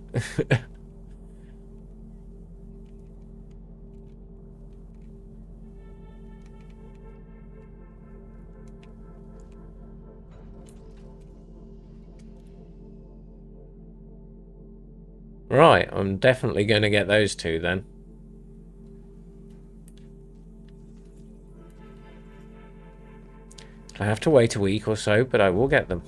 Right, I'm definitely going to get those two then. I have to wait a week or so, but I will get them.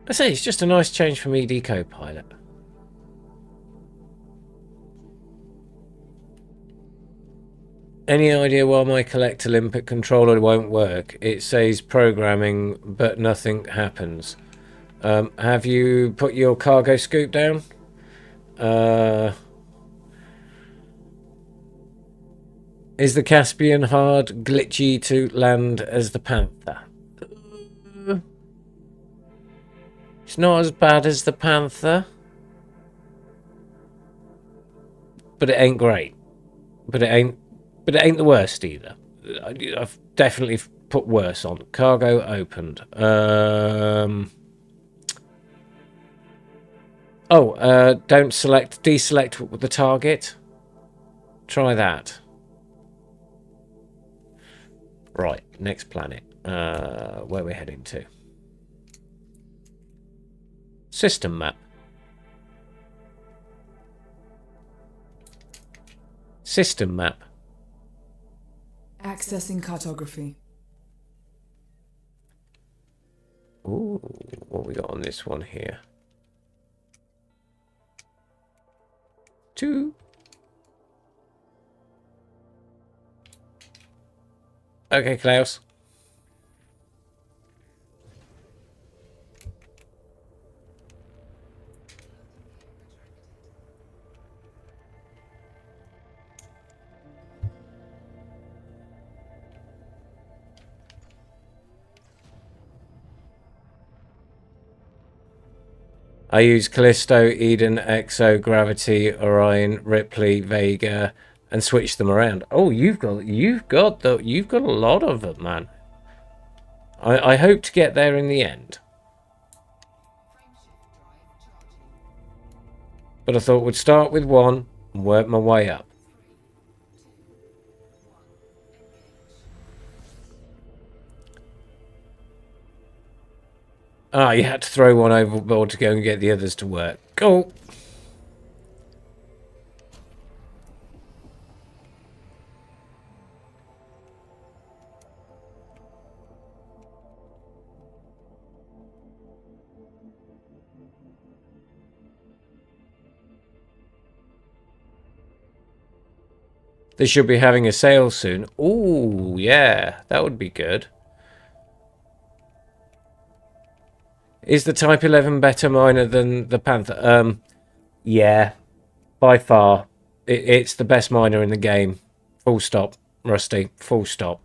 I say, it's just a nice change from ED Copilot. Any idea why my Collector Limpet controller won't work? It says programming, but nothing happens. Have you put your cargo scoop down? Is the Caspian hard glitchy to land as the Panther? It's not as bad as the Panther, but it ain't great. But it ain't the worst either. I've definitely put worse on. Cargo opened. Don't deselect the target. Try that. Right, next planet. Where we're heading to. System map. System map. Accessing cartography. Ooh, what we got on this one here? 2. Okay, Klaus. I use Callisto, Eden, Exo, Gravity, Orion, Ripley, Vega, and switch them around. Oh, you've got a lot of them, man. I hope to get there in the end. But I thought we'd start with one and work my way up. Ah, you had to throw one overboard to go and get the others to work. Cool. They should be having a sale soon. Ooh, yeah, that would be good. Is the Type 11 better miner than the Panther? Yeah, by far. It's the best miner in the game. Full stop, Rusty. Full stop.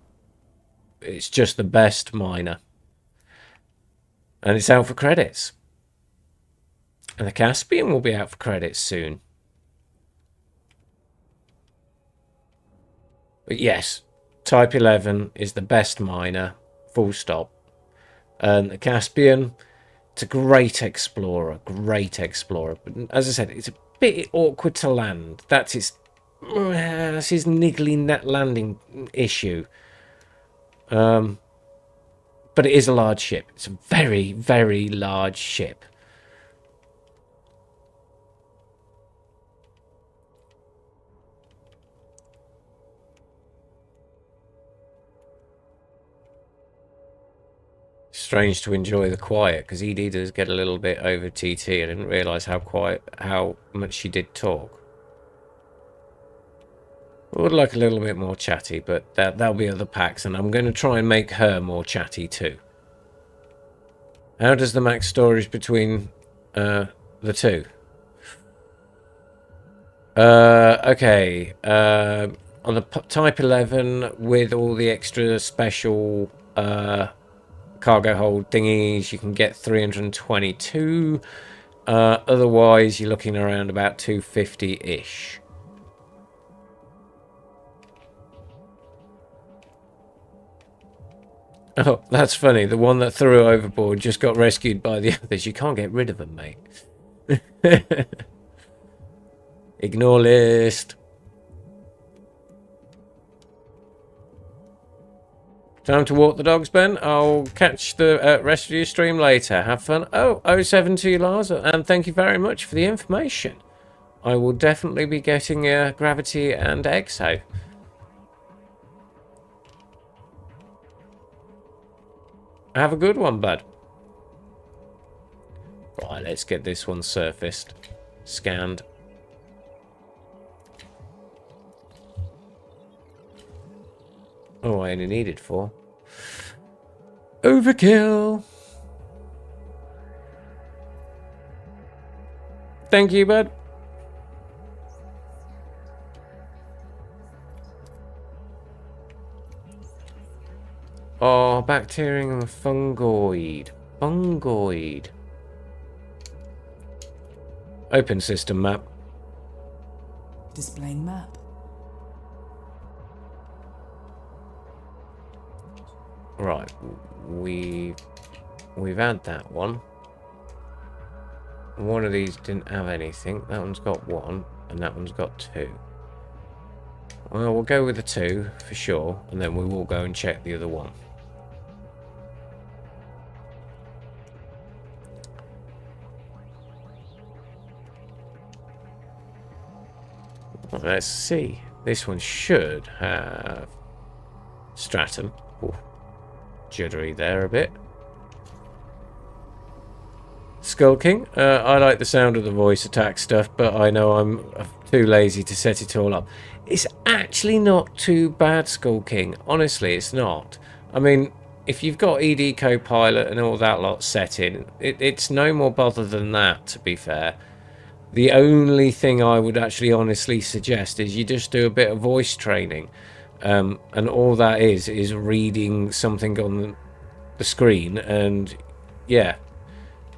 It's just the best miner. And it's out for credits. And the Caspian will be out for credits soon. But yes, Type 11 is the best miner. Full stop. And the Caspian... It's a great explorer, But as I said, it's a bit awkward to land. That's his niggly net landing issue. But it is a large ship. It's a very, very large ship. Strange to enjoy the quiet, because ED does get a little bit over TT. I didn't realise how much she did talk. I would like a little bit more chatty, but that'll be other packs, and I'm going to try and make her more chatty too. How does the max storage between the two? Okay. On the Type 11 with all the extra special cargo hold thingies, you can get 322. Otherwise, you're looking around about 250-ish. Oh, that's funny. The one that threw overboard just got rescued by the others. You can't get rid of them, mate. Ignore list. Time to walk the dogs, Ben. I'll catch the rest of your stream later. Have fun. Oh, 07 to you, Lars, and thank you very much for the information. I will definitely be getting Gravity and Exo. Have a good one, bud. Right, let's get this one surfaced. Scanned. Oh, I only needed 4. Overkill. Thank you, bud. Oh, bacterium and fungoid. Fungoid. Open system map. Displaying map. Right, we've had that one. One of these didn't have anything. That one's got 1, and that one's got 2. Well, we'll go with the 2 for sure, and then we will go and check the other one. Let's see. This one should have stratum. Ooh, juddery there a bit. Skulking. I like the sound of the voice attack stuff, but I know I'm too lazy to set it all up. It's actually not too bad, Skulking. Honestly, it's not. I mean, if you've got ED Copilot and all that lot set in, it's no more bother than that, to be fair. The only thing I would actually honestly suggest is you just do a bit of voice training. And all that is reading something on the screen, and yeah,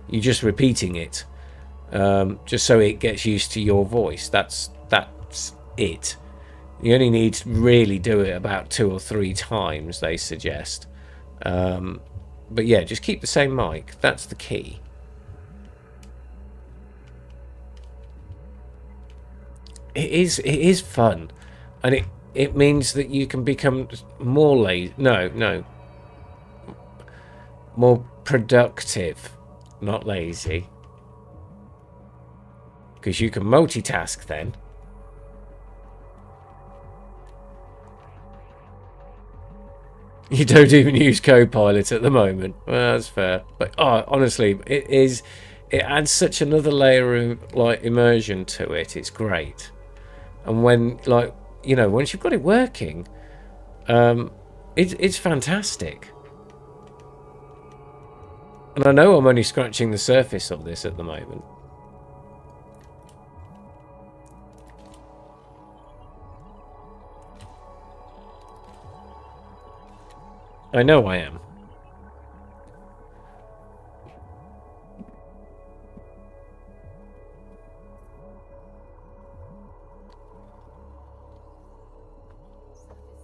you're just repeating it, just so it gets used to your voice. That's it. You only need to really do it about 2 or 3 times, they suggest. But yeah, just keep the same mic. That's the key. It is fun, and it means that you can become more lazy. No, more productive, not lazy, because you can multitask then. You don't even use Copilot at the moment. Well, that's fair, but honestly, it adds such another layer of like immersion to it. It's great. And when, like, you know, once you've got it working, it's fantastic. And I know I'm only scratching the surface of this at the moment. I know I am.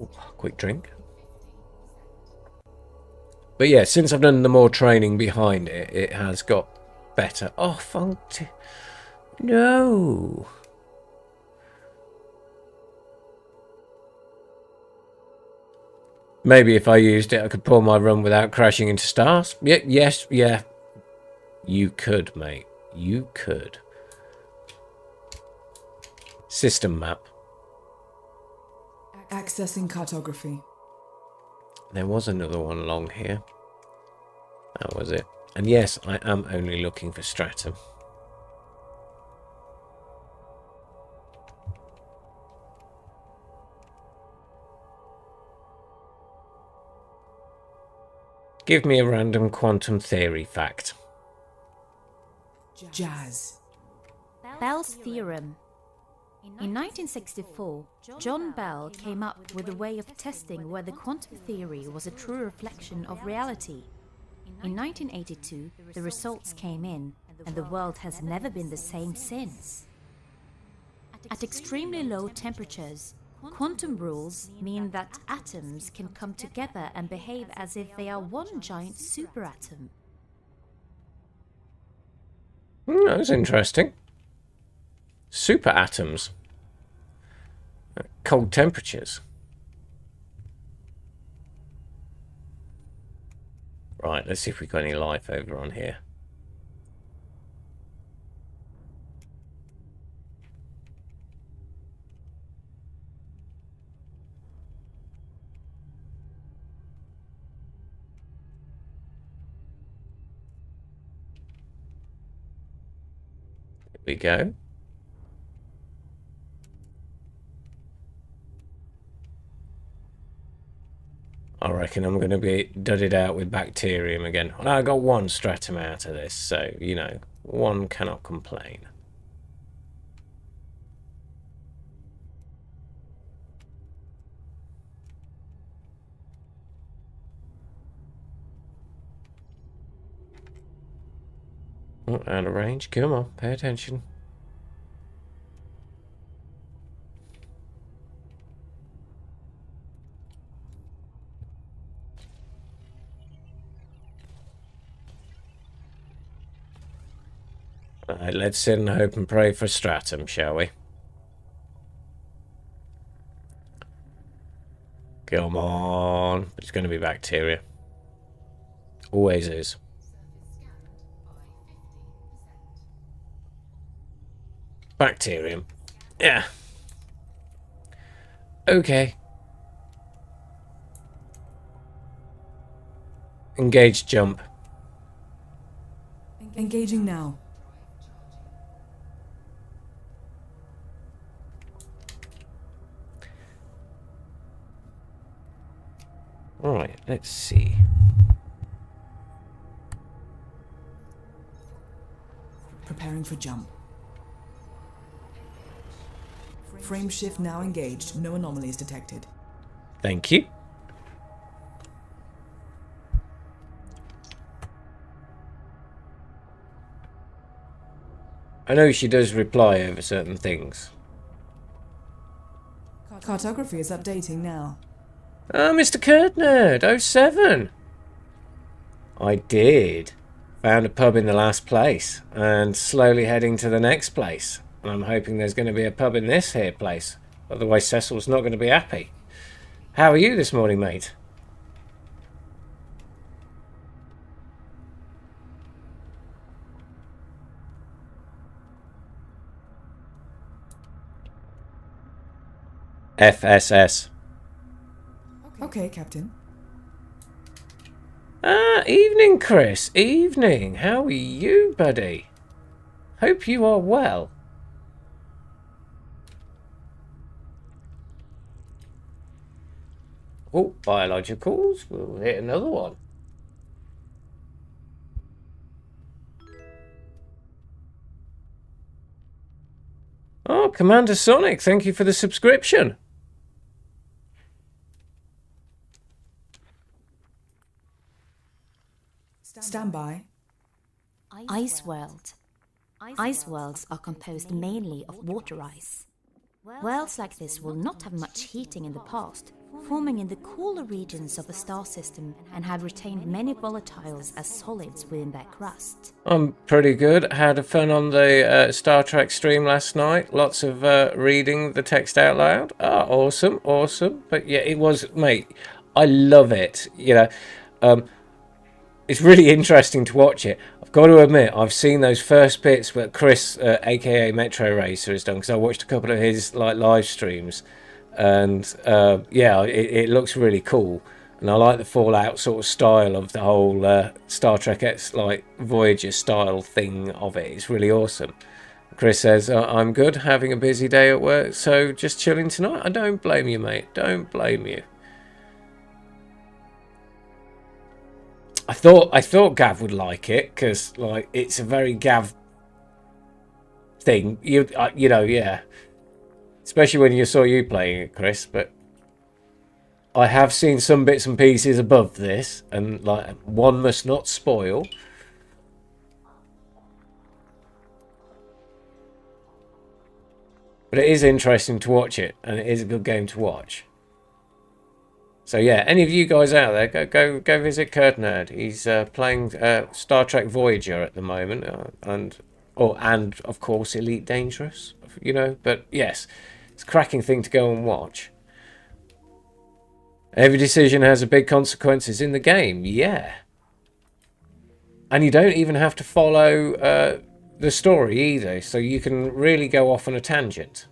Ooh, quick drink. But yeah, since I've done the more training behind it, it has got better. Oh, funk. No. Maybe if I used it, I could pull my run without crashing into stars. Yeah, yes, yeah. You could, mate. You could. System map. Accessing cartography. There was another one along here. That was it. And yes, I am only looking for stratum. Give me a random quantum theory fact. Jazz. Bell's theorem. In 1964, John Bell came up with a way of testing whether quantum theory was a true reflection of reality. In 1982, the results came in, and the world has never been the same since. At extremely low temperatures, quantum rules mean that atoms can come together and behave as if they are one giant superatom. That was interesting. super atoms at cold temperatures. Right, let's see if we've got any life over on here. Here we go. I reckon I'm going to be dudded out with bacterium again. Well, I got one stratum out of this, so, you know, one cannot complain. Oh, out of range. Come on, pay attention. Right, let's sit and hope and pray for stratum, shall we? Come on. It's going to be bacteria. Always is. Bacterium. Yeah. Okay. Engage jump. Engaging now. Alright, let's see. Preparing for jump. Frame shift now engaged. No anomalies detected. Thank you. I know she does reply over certain things. Cartography is updating now. Oh, Mr. Kurtnerd, 07. I did. Found a pub in the last place and slowly heading to the next place. And I'm hoping there's going to be a pub in this here place. Otherwise Cecil's not going to be happy. How are you this morning, mate? FSS. Okay, Captain. Evening, Chris. Evening. How are you, buddy? Hope you are well. Oh, biologicals. We'll hit another one. Oh, Commander Sonic, thank you for the subscription. Stand by. Ice world. Ice worlds are composed mainly of water ice. Worlds like this will not have much heating in the past, forming in the cooler regions of the star system and have retained many volatiles as solids within their crust. I'm pretty good. Had fun on the Star Trek stream last night. Lots of reading the text out loud. Ah, awesome, awesome. But yeah, it was, mate, I love it. You know, it's really interesting to watch it. I've got to admit, I've seen those first bits that Chris, aka Metro Racer, has done, because I watched a couple of his live streams, and yeah, it looks really cool, and I like the Fallout sort of style of the whole Star Trek Voyager style thing of it. It's really awesome. Chris says, I'm good, having a busy day at work, so just chilling tonight. I don't blame you, mate. Don't blame you. I thought Gav would like it, because like it's a very Gav thing. You know, yeah. Especially when you saw you playing it, Chris. But I have seen some bits and pieces above this, and like one must not spoil. But it is interesting to watch it, and it is a good game to watch. So yeah, any of you guys out there, go visit Kurtnerd. He's playing Star Trek Voyager at the moment, and and of course Elite Dangerous, you know. But yes, it's a cracking thing to go and watch. Every decision has a big consequences in the game, yeah. And you don't even have to follow the story either, so you can really go off on a tangent.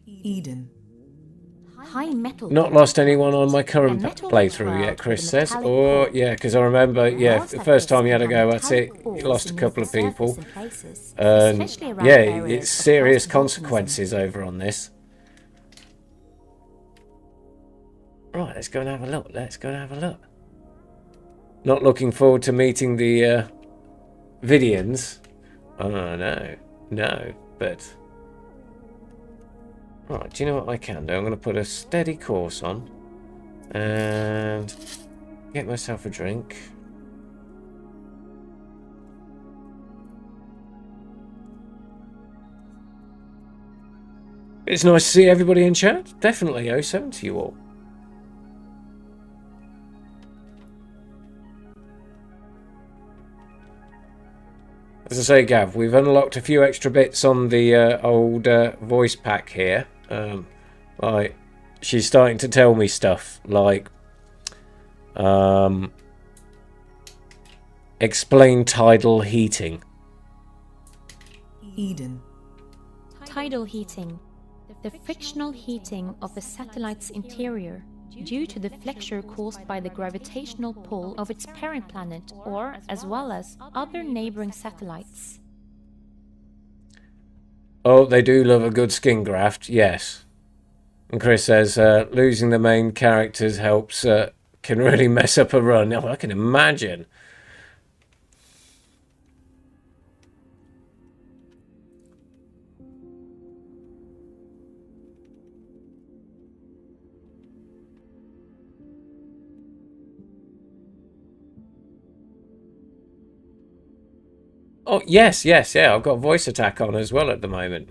Eden. High metal. Not lost anyone on my current metal playthrough world yet, Chris with a says. metallic Oh, core. yeah, because I remember, yeah, Worlds the like first this time you had to can have go, that's it. metallic You ores lost a beneath couple the of people. surface in places, And especially around yeah, areas it's of serious harsh volcanism. consequences over on this. Right, let's go and have a look. Let's go and have a look. Not looking forward to meeting the Vidians. Oh, no, but... Right, do you know what I can do? I'm going to put a steady course on and get myself a drink. It's nice to see everybody in chat. Definitely 07 to you all. As I say, Gav, we've unlocked a few extra bits on the old voice pack here. Like, she's starting to tell me stuff like, explain tidal heating. Eden. Tidal heating. The frictional heating of a satellite's interior due to the flexure caused by the gravitational pull of its parent planet or as well as other neighboring satellites. Oh, they do love a good skin graft, yes. And Chris says, losing the main characters helps, can really mess up a run. Oh, I can imagine. Oh, yes, yeah. I've got voice attack on as well at the moment.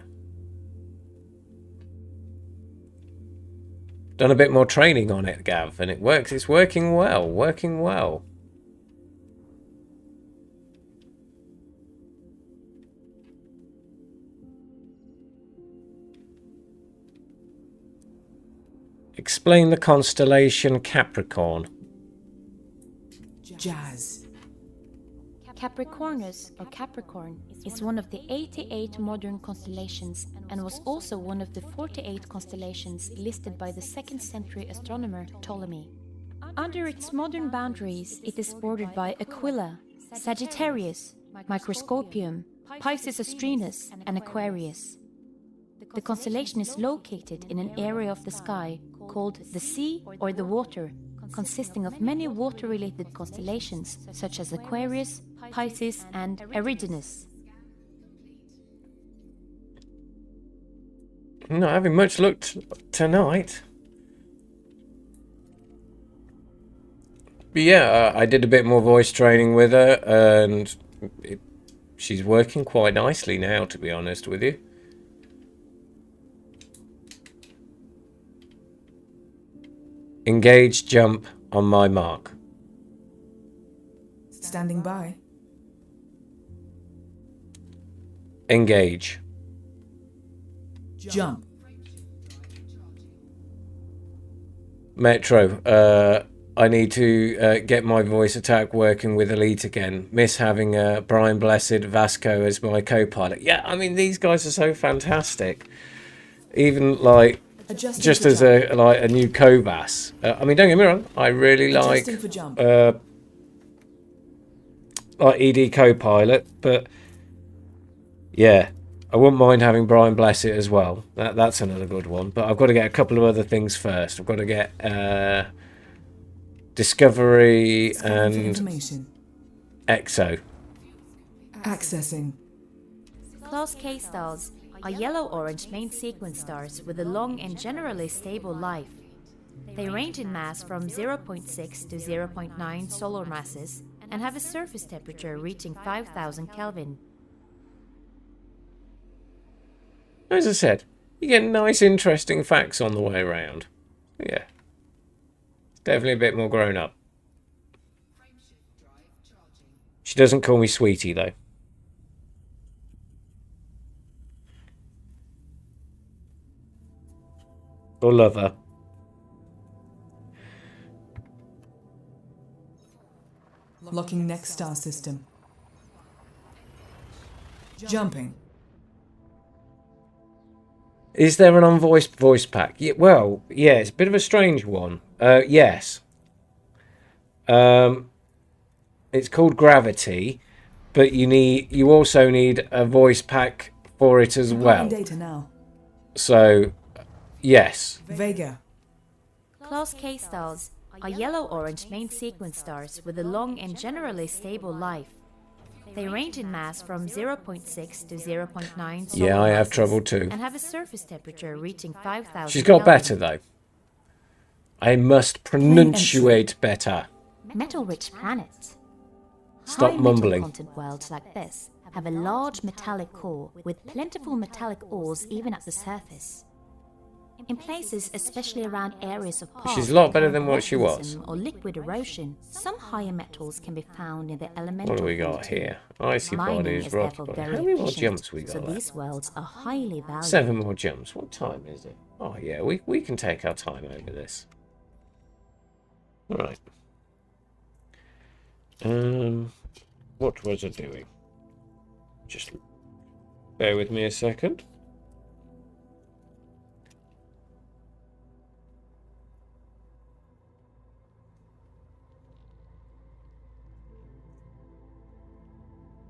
Done a bit more training on it, Gav, and it works. It's working well, Explain the constellation Capricorn. Jazz. Capricornus, or Capricorn, is one of the 88 modern constellations and was also one of the 48 constellations listed by the 2nd century astronomer Ptolemy. Under its modern boundaries, it is bordered by Aquila, Sagittarius, Microscopium, Piscis Austrinus, and Aquarius. The constellation is located in an area of the sky called the sea or the water, consisting of many water-related constellations such as Aquarius, Pisces, and Eridanus. Not having much luck tonight. But yeah, I did a bit more voice training with her, and she's working quite nicely now, to be honest with you. Engage jump on my mark. Standing by. Engage. Jump. Metro, I need to get my voice attack working with Elite again. Miss having Brian Blessed Vasco as my co-pilot. Yeah, I mean, these guys are so fantastic. Even, like, Adjusting just for as jump. a new Cobas. I mean, don't get me wrong, I really like Adjusting for jump. ED co-pilot, but yeah, I wouldn't mind having Brian Blessed as well. That's another good one. But I've got to get a couple of other things first. I've got to get Discovery Scanning for and information. Exo. Accessing. Class K stars are yellow-orange main sequence stars with a long and generally stable life. They range in mass from 0.6 to 0.9 solar masses and have a surface temperature reaching 5,000 Kelvin. As I said, you get nice, interesting facts on the way around. Yeah. It's definitely a bit more grown up. She doesn't call me sweetie, though. Or lover. Locking next star system. Jumping. Is there an unvoiced voice pack? Yeah, well, yeah, it's a bit of a strange one. Yes. It's called Gravity, but you also need a voice pack for it as well. Data now. So, yes. Vega. Class K stars are yellow-orange main sequence stars with a long and generally stable life. They range in mass from 0.6 to 0.9 solar Yeah, I have masses trouble too. and have a surface temperature reaching 5,000 She's got Kelvin. better, though. I must pronunciate better. Metal-rich planet. Stop High mumbling. metal content worlds like this have a large metallic core with plentiful metallic ores even at the surface. In places, especially around areas of past She's a lot better with than what she was. volcanism or liquid erosion, some higher metals can be found in the elemental. What do we got field. here? Icy Mining bodies, is rocky therefore bodies. very How many more efficient, jumps we so got left? these worlds are highly valuable. 7 more jumps. What time is it? Oh, yeah, we can take our time over this. Alright. What was I doing? Just bear with me a second.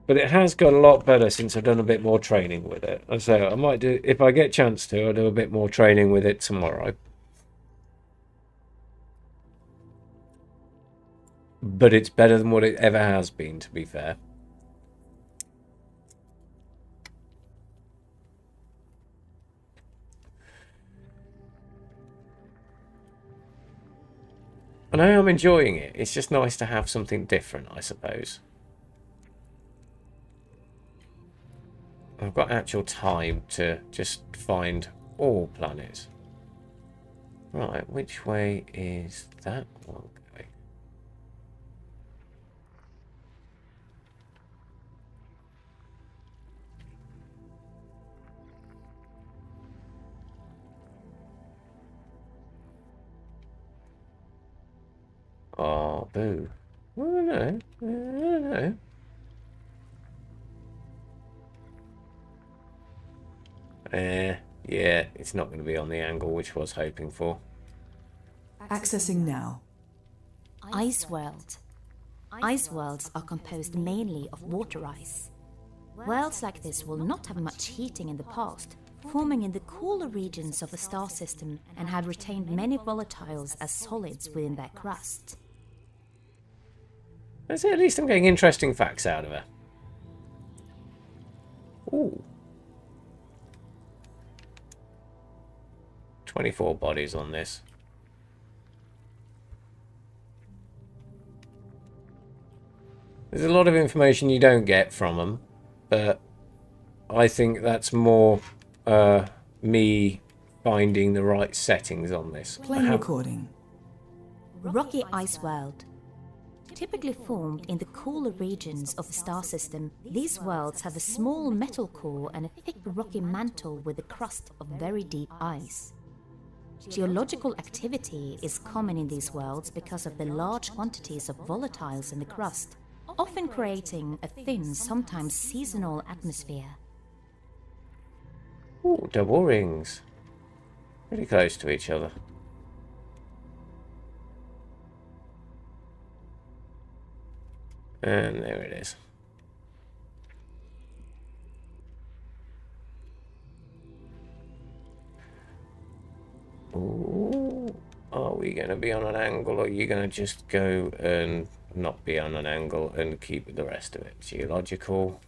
But it has got a lot better since I've done a bit more training with it. I say I might do, if I get a chance to, I'll do a bit more training with it tomorrow. But it's better than what it ever has been, to be fair. And I am enjoying it. It's just nice to have something different, I suppose. I've got actual time to just find all planets. Right, which way is that one going? Oh, boo. I don't know. I don't know. Yeah, it's not going to be on the angle which I was hoping for. Accessing now. Ice world. Ice worlds are composed mainly of water ice. Worlds like this will not have much heating in the past, forming in the cooler regions of the star system and have retained many volatiles as solids within their crust. Let's see, at least I'm getting interesting facts out of her. Ooh. 24 bodies on this. There's a lot of information you don't get from them, but I think that's more me finding the right settings on this. Playing recording. Rocky ice world. Typically formed in the cooler regions of the star system, these worlds have a small metal core and a thick rocky mantle with a crust of very deep ice. Geological activity is common in these worlds because of the large quantities of volatiles in the crust, often creating a thin, sometimes seasonal atmosphere. Ooh, double rings. Pretty close to each other. And there it is. Ooh, are we going to be on an angle, or are you going to just go and not be on an angle and keep the rest of it? Geological.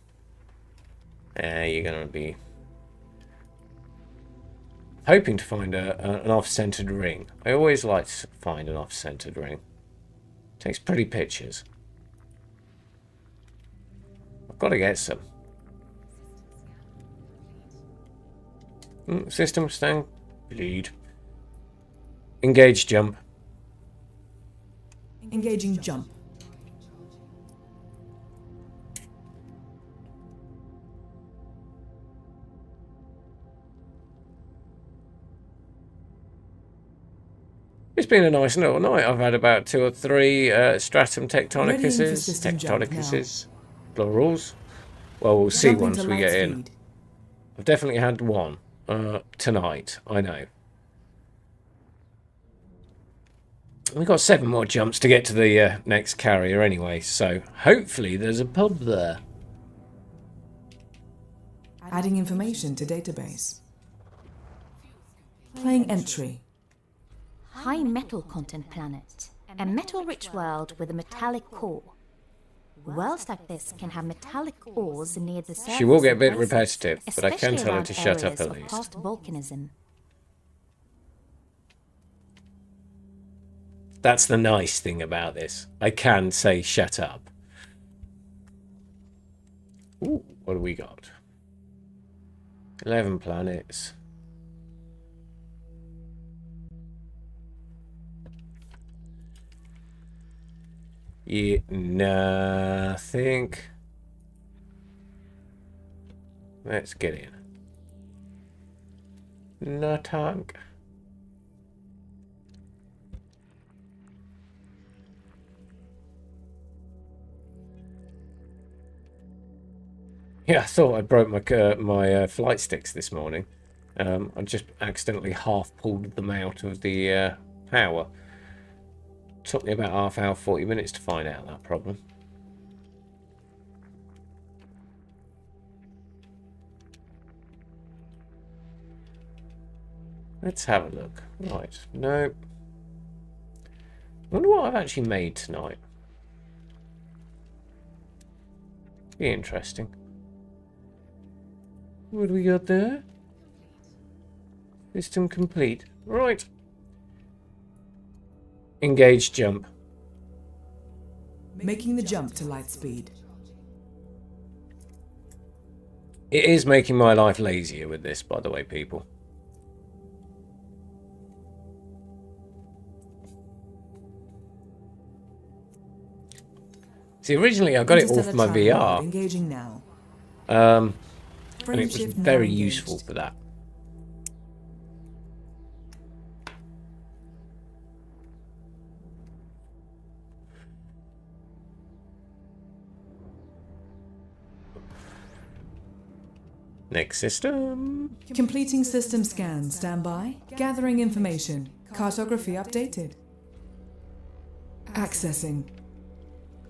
You're going to be hoping to find an off-centered ring. I always like to find an off-centered ring. Takes pretty pictures. I've got to get some. System stand. Bleed. Engage jump. Engaging jump. It's been a nice little night. I've had about 2 or 3 stratum Readying for tectonicuses. system jump Tectonicuses. Plurals. Well, we'll see Jumping once to we light get in. speed. I've definitely had one tonight. I know. We've got 7 more jumps to get to the next carrier anyway, so hopefully there's a pub there. Adding information to database. Playing entry. High metal content planet. A metal-rich world with a metallic core. Worlds like this can have metallic ores near the surface. She will get a bit of oceans, repetitive, but I can especially tell her around to shut up areas at of least. past volcanism. That's the nice thing about this. I can say shut up. Ooh, what do we got? 11 planets. Yeah, nothing. Let's get in. No tank. Yeah, I thought I broke my flight sticks this morning. I just accidentally half pulled them out of the power. Took me about half hour, 40 minutes to find out that problem. Let's have a look. Right, nope. Wonder what I've actually made tonight. Be interesting. What do we got there? System complete. Right. Engage jump. Making the jump to light speed. It is making my life lazier with this, by the way, people. See, originally I got it off my VR. Engaging now. And Frame it was shift now very engaged. useful for that. Next system. Completing system scan. Standby. Gathering information. Cartography updated. Accessing.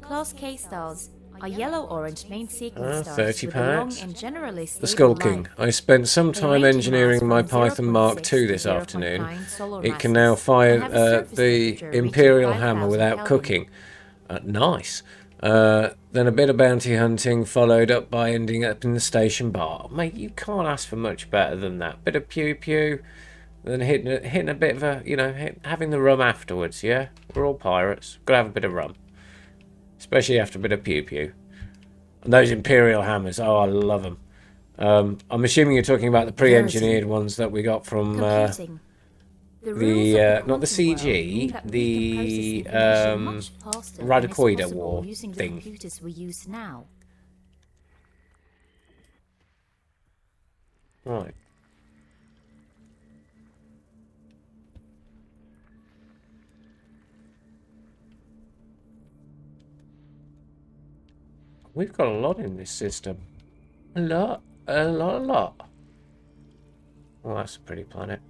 Class K stars are yellow-orange main sequence stars 30 with a long packs. and generally stable The Skull King. life. I spent some They time range in engineering mass my from Python Mark 0.6 II to this 0.9 afternoon. solar It can masses now fire and have a surface the temperature reaching Imperial 5,000 Hammer without Kelvin. cooking. Nice. Then a bit of bounty hunting, followed up by ending up in the station bar. Mate, you can't ask for much better than that. Bit of pew pew, then hitting a bit of a, you know, having the rum afterwards. Yeah, we're all pirates. Gotta have a bit of rum, especially after a bit of pew pew. And those Imperial Hammers, oh, I love them. I'm assuming you're talking about the pre-engineered ones that we got from Computing. The rules of not the quantum CG, world mean that we the, can process information much faster than is Radicoida possible War using the thing. computers we use now. Right. We've got a lot in this system. A lot. Well, that's a pretty planet.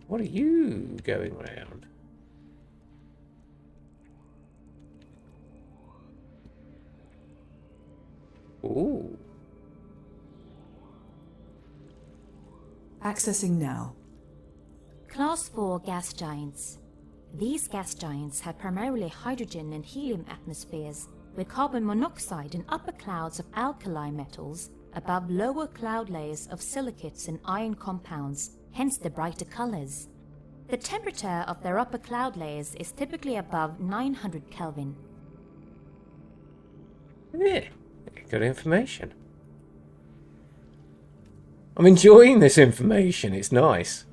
What are you going around? Ooh. Accessing now. Class 4 gas giants. These gas giants have primarily hydrogen and helium atmospheres, with carbon monoxide and upper clouds of alkali metals above lower cloud layers of silicates and iron compounds, hence the brighter colors. The temperature of their upper cloud layers is typically above 900 Kelvin. Yeah, good information. I'm enjoying this information. It's nice.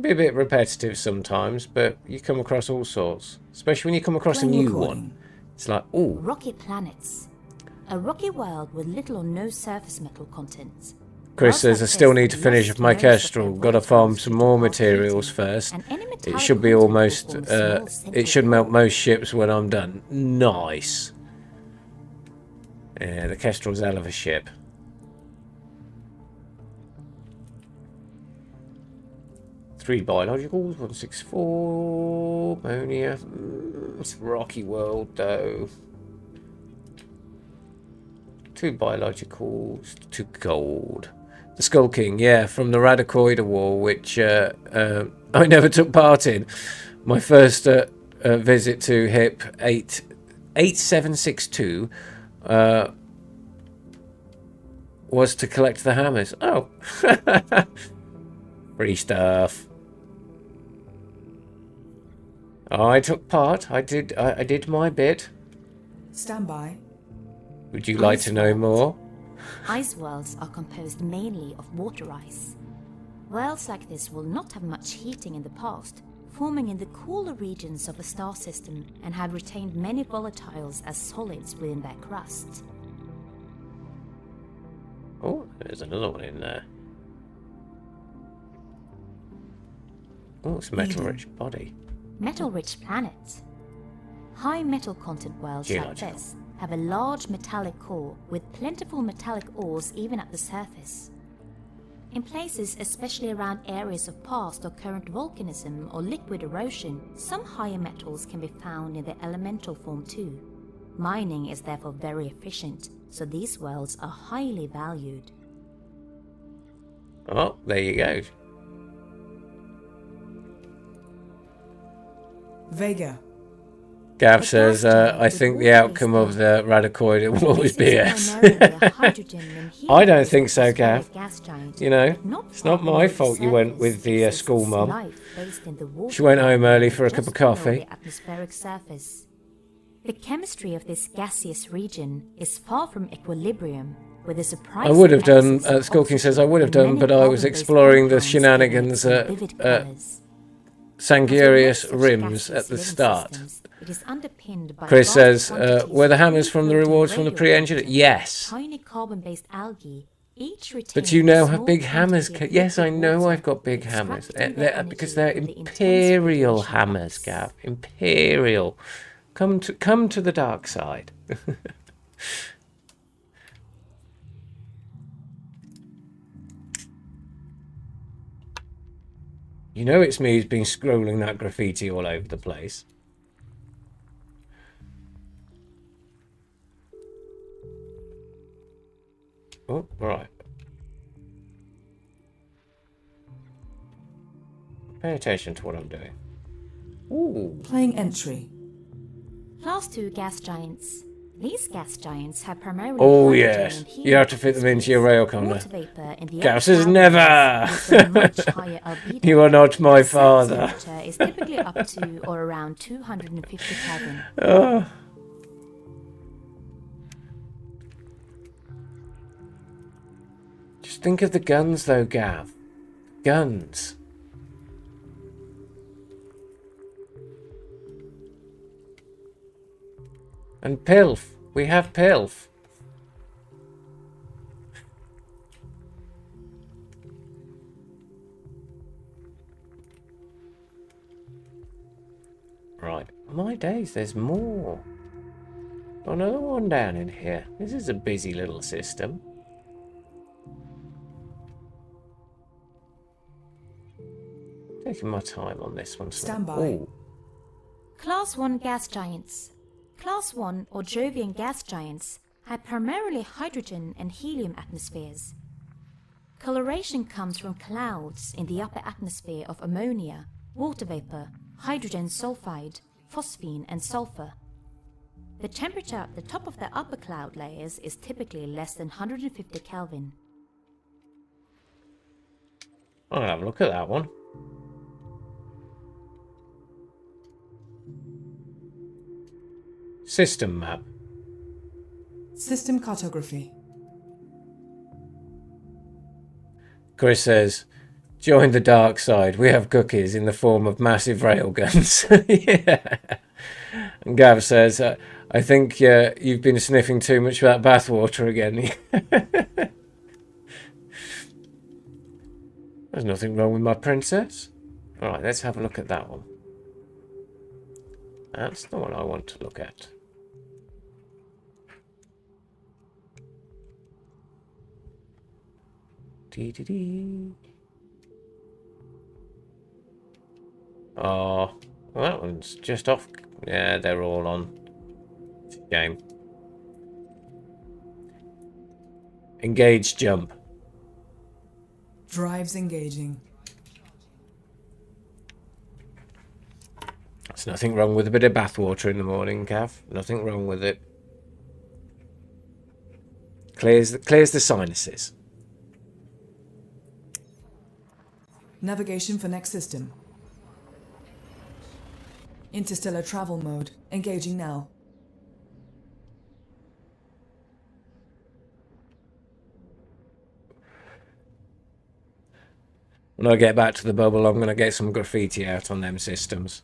Be a bit repetitive sometimes, but you come across all sorts. Especially when you come across a Playing new recording. one. It's like, ooh, Rocky planets. A rocky world with little or no surface metal content. Chris says, I still need to finish off my kestrel. Gotta farm some more materials first. It should be almost, it should melt most ships when I'm done. Nice. Yeah, the kestrel's hell of a ship. Three biologicals, 164, ammonia. It's a rocky world though. Two biologicals, two gold. The Skull King, yeah, from the Radicoid War, which I never took part in. My first visit to HIP 8762 was to collect the hammers. Oh, free stuff. I took part. I did my bit. Stand by. Would you like to know more? Ice worlds are composed mainly of water ice. Worlds like this will not have much heating in the past, forming in the cooler regions of a star system, and have retained many volatiles as solids within their crust. Oh, there's another one in there. Oh, it's a metal-rich body. Metal-rich planets. High metal content worlds like this have a large metallic core with plentiful metallic ores even at the surface. In places especially around areas of past or current volcanism or liquid erosion, some higher metals can be found in their elemental form too. Mining is therefore very efficient, so these worlds are highly valued. Oh, there you go. Vega. Gav says, I think the outcome of the Radicoid will always be S. I don't think so, Gav. You know, it's not my fault you went with the school mum. She went home early for a cup of coffee. The chemistry of this gaseous region is far from equilibrium, with a surprise. I would have done, Skulking says, I would have done, but I was exploring the shenanigans at Sangarius Rims at the start. Chris says, were the hammers from the rewards from the pre-engineer? Yes. But you now have big hammers. Yes, I know I've got big hammers. Because they're Imperial hammers, Gav. Imperial. Come to the dark side. You know it's me who's been scrolling that graffiti all over the place. Oh, right. Pay attention to what I'm doing. Ooh. Playing entry. Class 2 gas giants. These gas giants have primarily... Oh, yes. You have to fit them into your railcar. Gases never! You are not my father. Is typically up to or around 250 Kelvin. Oh. Just think of the guns, though, Gav. Guns. And Pilf. We have Pilf. Right. My days, there's more. Another one down in here. This is a busy little system. Taking my time on this one. Stand by. Ooh. Class 1 gas giants. Class 1 or Jovian gas giants have primarily hydrogen and helium atmospheres. Coloration comes from clouds in the upper atmosphere of ammonia, water vapor, hydrogen sulfide, phosphine and sulfur. The temperature at the top of the upper cloud layers is typically less than 150 Kelvin. I'll have a look at that one. System map. System cartography. Chris says, join the dark side. We have cookies in the form of massive railguns. Yeah. And Gav says, I think you've been sniffing too much of that bathwater again. There's nothing wrong with my princess. Alright, let's have a look at that one. That's the one I want to look at. Dee-dee-dee. Oh, well, that one's just off. Yeah, they're all on. It's a game. Engage jump. Drives engaging. There's nothing wrong with a bit of bathwater in the morning, Cav. Nothing wrong with it. Clears the sinuses. Navigation for next system. Interstellar travel mode. Engaging now. When I get back to the bubble, I'm going to get some graffiti out on them systems.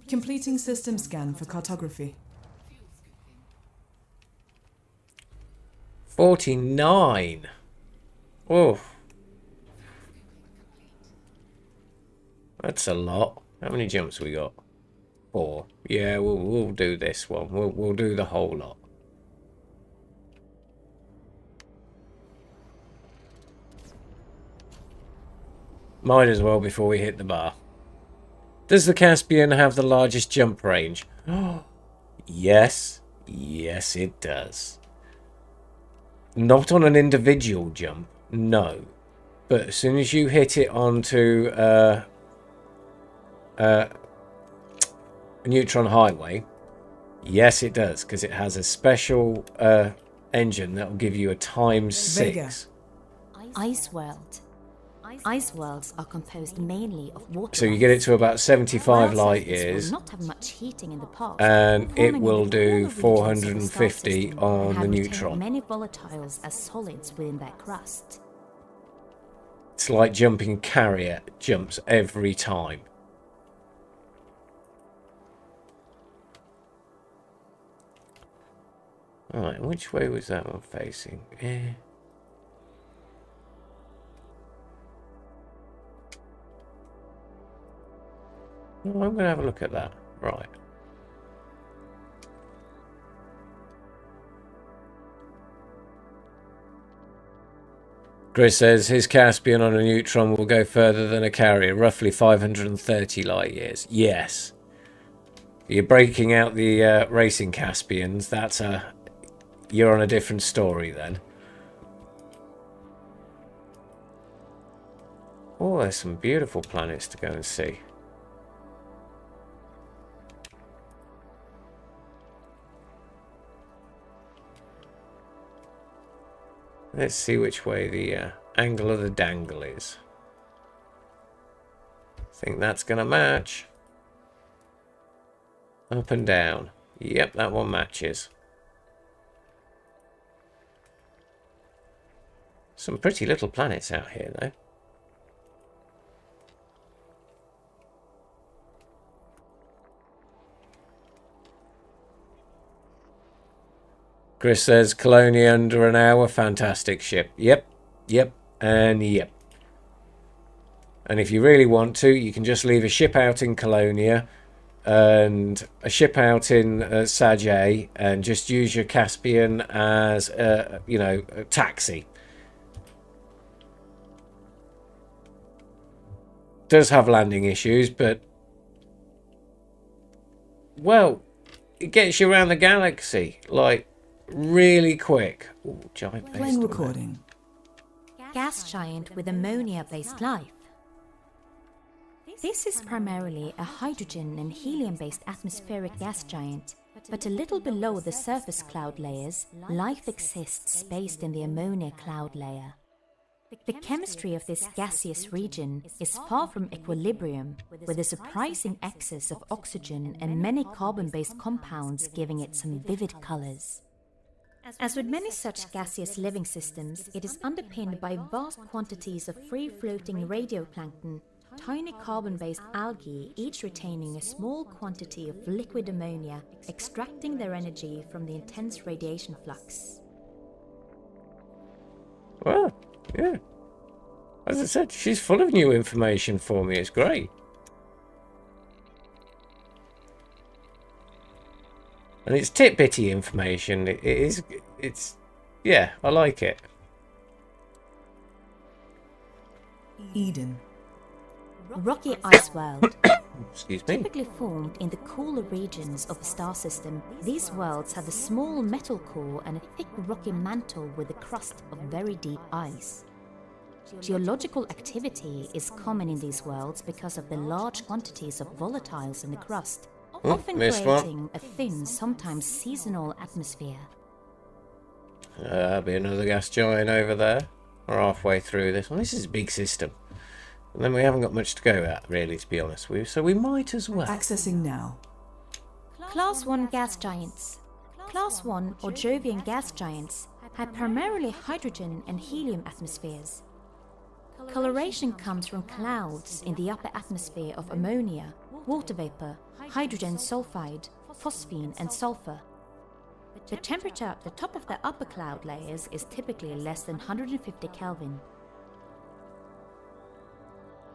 Completing system scan for cartography. 49. Oh. That's a lot. How many jumps we got? 4. Yeah, we'll do this one. We'll do the whole lot. Might as well before we hit the bar. Does the Caspian have the largest jump range? Yes. Yes, it does. Not on an individual jump, no. But as soon as you hit it onto a neutron highway, yes, it does, because it has a special engine that will give you a ×6. Vega. Ice world. Ice worlds are composed mainly of water. So you get it to about 75 light Will years, not have much heating in the past, and it forming will in the do polar regions of the star 450 system on and the have retained neutron. many volatiles as solids within their crust. It's like jumping carrier jumps every time. Alright, which way was that one facing? Well, I'm going to have a look at that. Right. Chris says his Caspian on a neutron will go further than a carrier, roughly 530 light years. Yes. You're breaking out the racing Caspians. You're on a different story then. Oh, there's some beautiful planets to go and see. Let's see which way the angle of the dangle is. I think that's going to match. Up and down. Yep, that one matches. Some pretty little planets out here, though. Chris says, Colonia under an hour, fantastic ship. Yep, and yep. And if you really want to, you can just leave a ship out in Colonia and a ship out in Sajay and just use your Caspian as, a taxi. Does have landing issues, but, well, it gets you around the galaxy, like, really quick. Ooh, giant Playing recording. Gas giant with ammonia-based life. This is primarily a hydrogen and helium-based atmospheric gas giant, but a little below the surface cloud layers, life exists spaced in the ammonia cloud layer. The chemistry of this gaseous region is far from equilibrium, with a surprising excess of oxygen and many carbon-based compounds giving it some vivid colors. As with many such gaseous living systems, it is underpinned by vast quantities of free-floating radioplankton, tiny carbon-based algae, each retaining a small quantity of liquid ammonia, extracting their energy from the intense radiation flux. Well, yeah. As I said, she's full of new information for me. It's great. And it's tit-bitty information. It's, yeah, I like it. Eden. Rocky ice world. Excuse me. Typically formed in the cooler regions of a star system, these worlds have a small metal core and a thick rocky mantle with a crust of very deep ice. Geological activity is common in these worlds because of the large quantities of volatiles in the crust, often creating a thin, sometimes seasonal atmosphere. There'll be another gas giant over there. We're halfway through this one. This is a big system. And then we haven't got much to go at, really, to be honest with you. So we might as well. Accessing now. Class 1 gas giants. Class 1 or Jovian gas giants have primarily hydrogen and helium atmospheres. Coloration comes from clouds in the upper atmosphere of ammonia, water vapor, hydrogen sulfide, phosphine and sulfur. The temperature at the top of the upper cloud layers is typically less than 150 Kelvin.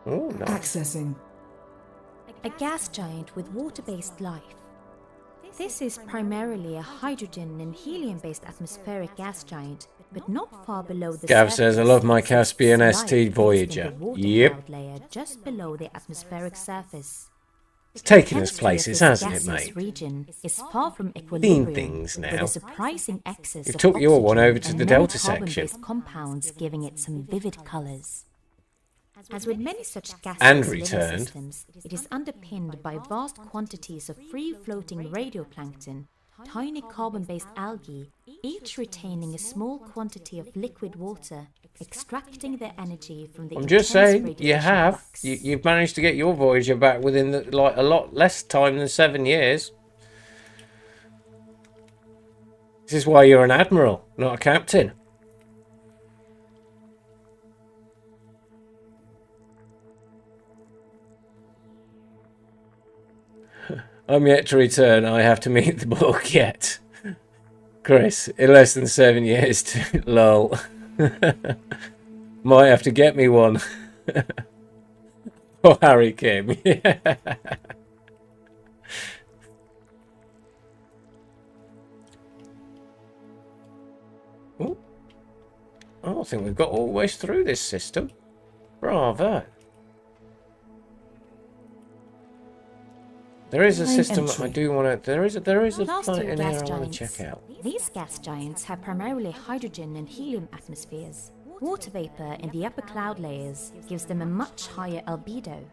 Oh, nice. Accessing. A gas giant with water-based life. This is primarily a hydrogen and helium-based atmospheric gas giant, but not far below the Gav surface. says, I love my Caspian Life ST is in Voyager. the water Yep. cloud layer just below the atmospheric surface. It's taken us Chemistry of places, this hasn't it, gaseous mate? region is far from equilibrium, things with now. a surprising excess You've of took your one oxygen over to and the many Delta section. carbon-based compounds giving it some vivid colours. As with many such gaseous And living returned. systems, it is underpinned by vast quantities of free-floating radioplankton, tiny carbon-based algae, each retaining a small quantity of liquid water, extracting their energy from the I'm just intense saying, you radiation have. flux. You've managed to get your Voyager back within like a lot less time than 7 years. This is why you're an admiral, not a captain. I'm yet to return. I have to meet the book yet. Chris, in less than 7 years. Lol. Might have to get me one. Oh, Harry Kim. Yeah. Ooh. Oh, I think we've got all the way through this system. Bravo. There is a system I do want to. There is a Class planet 2 in gas here I want to giants. check out. These gas giants have primarily hydrogen and helium atmospheres. Water vapor in the upper cloud layers gives them a much higher albedo.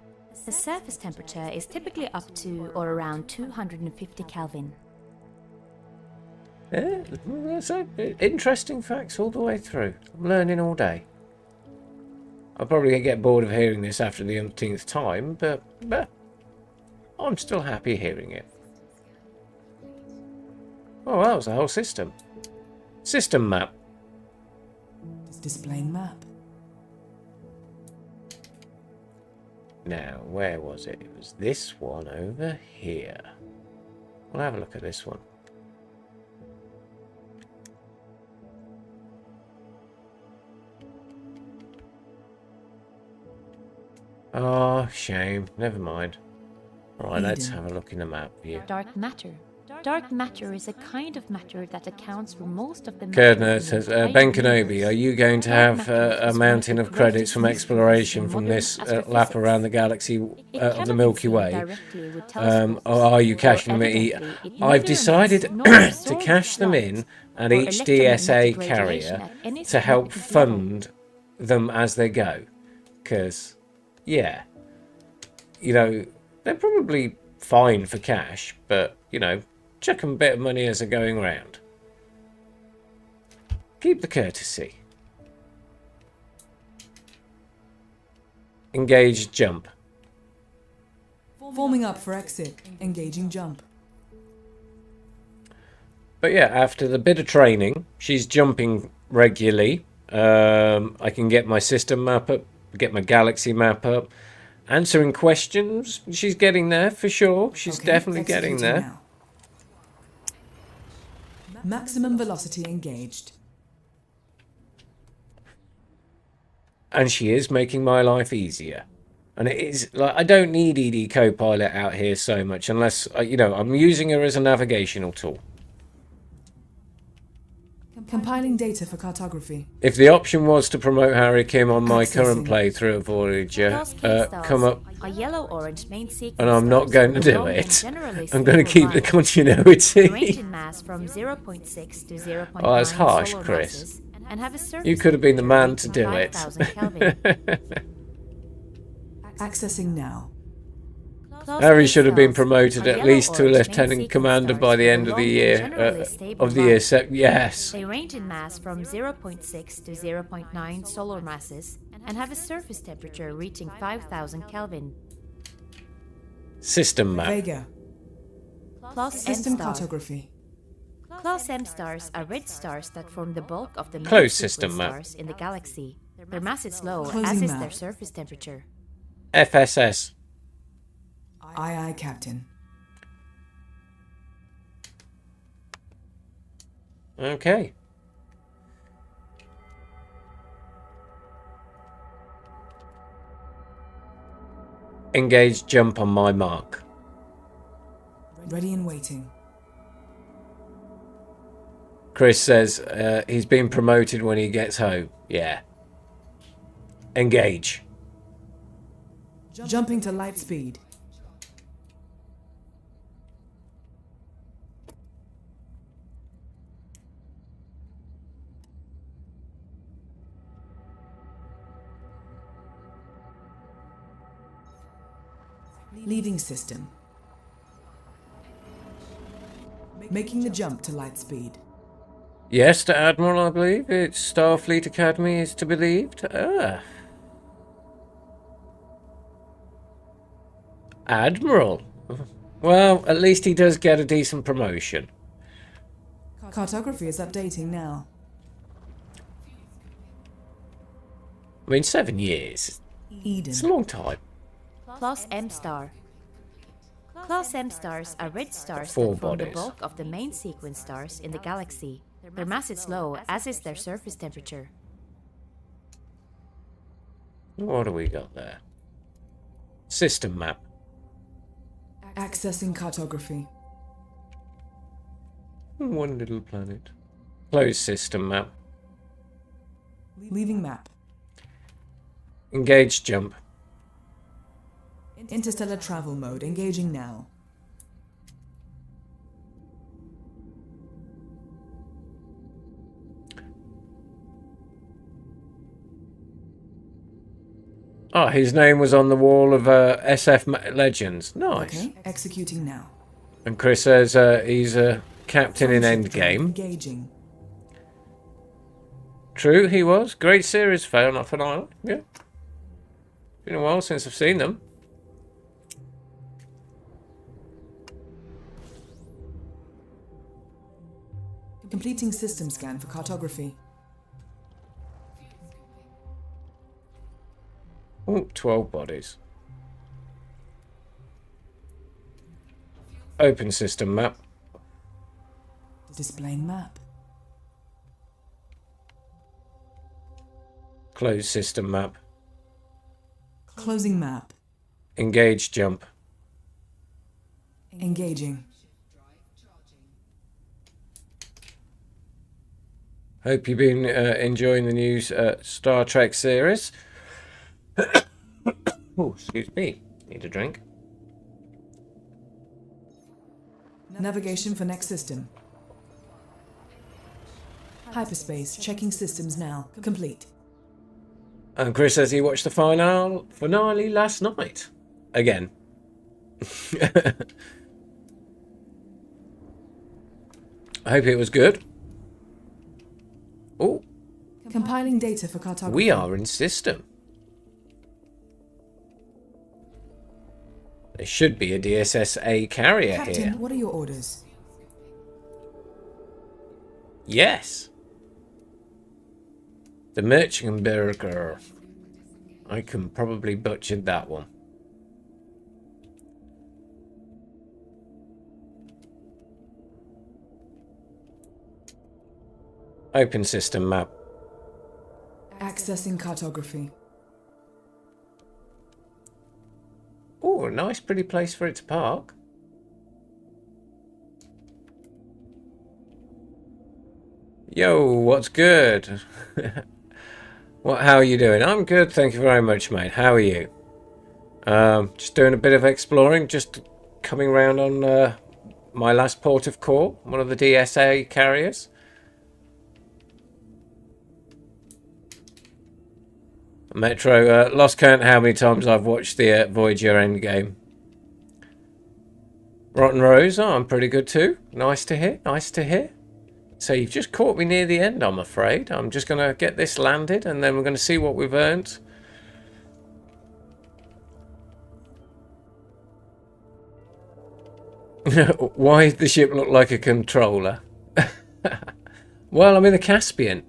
The surface temperature is typically up to or around 250 Kelvin. Yeah, so interesting facts all the way through. I'm learning all day. I'll probably get bored of hearing this after the umpteenth time, but I'm still happy hearing it. Oh, that was the whole system. System map. It's displaying map. Now, where was it? It was this one over here. We'll have a look at this one. Oh, shame. Never mind. Alright, let's have a look in the map view. Dark matter. Dark matter is a kind of matter that accounts for most of the Kerdner matter says, in the entire Ben Can-obi, universe. are you going to Dark have matter a is mountain one of the credits greatest from mysteries exploration in from modern this lap astrophysics. around the galaxy It of the cannot Milky be seen Way? directly with Or telescopes, are you or cashing them? evidently it neither I've decided emits nor to absorbs cash them light in at or each DSA electromagnetic radiation carrier at any to help significant level. fund them as they go. Because, yeah, you know, they're probably fine for cash, but, you know, chuck them a bit of money as they're going round. Keep the courtesy. Engage jump. Forming up for exit. Engaging jump. But yeah, after the bit of training, she's jumping regularly. I can get my system map up, get my galaxy map up, Answering questions. She's getting there for sure. She's Okay, definitely getting executing there. now. Maximum velocity engaged. And she is making my life easier. And it is like I don't need ED Copilot out here so much unless you know I'm using her as a navigational tool. Compiling data for cartography. If the option was to promote Harry Kim on my current Accessing. playthrough of Voyager, Those key stars come up, are yellow-orange main sequence and I'm not stars going to do along in it. generally I'm going to stable keep the lines. continuity. Range in mass from 0.6 to 0.9 Oh, that's harsh, solar Chris. masses, and have a surface You could have been the man to temperature do it. reaching 5,000 Kelvin. Accessing now. Close Harry key should have been stars promoted are at least to a yellow-orange main lieutenant sequence commander stars by the end of along the in year. generally stable Of the year, lines. yes. They range in mass from 0.6 to 0.9 solar masses and have a surface temperature reaching 5,000 Kelvin. System map. Vega. Class System M stars. cartography. Class M stars are red stars that form the bulk of the main Closed sequence system map. stars in the galaxy. Their mass is low, Closing as is map. their surface temperature. FSS. Aye, aye, Captain. Okay. Engage jump on my mark. Ready and waiting. Chris says he's been promoted when he gets home. Yeah. Engage. Jumping to light speed. Leaving system. Making the jump to light speed. Yes, to Admiral, I believe. It's Starfleet Academy is to be believed. Ah. Admiral. Well, at least he does get a decent promotion. Cartography is updating now. I mean, 7 years. Eden. It's a long time. Class M star. Class M stars are red stars Four that form the bodies. bulk of the main sequence stars in the galaxy. Their mass is low, as is their surface temperature. What do we got there? System map. Accessing cartography. One little planet. Closed system map. Leaving map. Engage jump. Interstellar travel mode. Engaging now. Oh, his name was on the wall of Legends. Nice. Okay. Executing now. And Chris says he's a captain in Endgame. Engaging. True, he was. Great series, fail not phenomenal. Yeah. Been a while since I've seen them. Completing system scan for cartography. Oh, 12 bodies. Open system map. Displaying map. Closed system map. Closing map. Engage jump. Engaging. Hope you've been enjoying the new Star Trek series. Oh, excuse me. Need a drink. Navigation for next system. Hyperspace. Checking systems now. Complete. And Chris says he watched the finale last night. Again. I hope it was good. Oh, Compiling data for cartography. we are in system. There should be a DSSA carrier Captain, here. what are your orders? Yes. The Merchenberger. I can probably butcher that one. Open system map. Accessing cartography. Oh, a nice pretty place for it to park. Yo, what's good? How are you doing? I'm good, thank you very much, mate. How are you? Just doing a bit of exploring, just coming around on my last port of call, one of the DSA carriers. Metro, lost count how many times I've watched the Voyager Endgame. Rotten Rose, oh, I'm pretty good too. Nice to hear, nice to hear. So you've just caught me near the end, I'm afraid. I'm just going to get this landed and then we're going to see what we've earned. Why does the ship look like a controller? Well, I'm in the Caspian.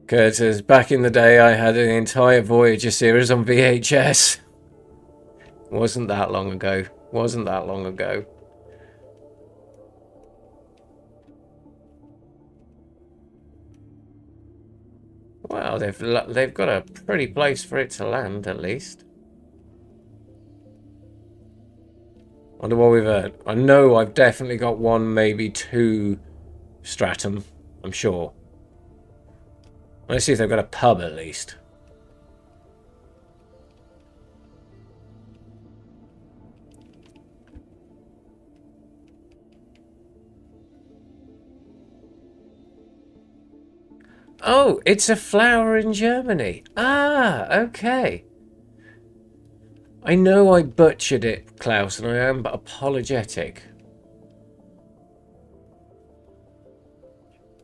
Kurt says, back in the day I had an entire Voyager series on VHS. Wasn't that long ago. Wasn't that long ago. Well, they've got a pretty place for it to land, at least. Wonder what we've earned. I know I've definitely got one, maybe two stratum. I'm sure. Let's see if they've got a pub at least. Oh, it's a flower in Germany. Ah, okay. I know I butchered it, Klaus, and I am apologetic.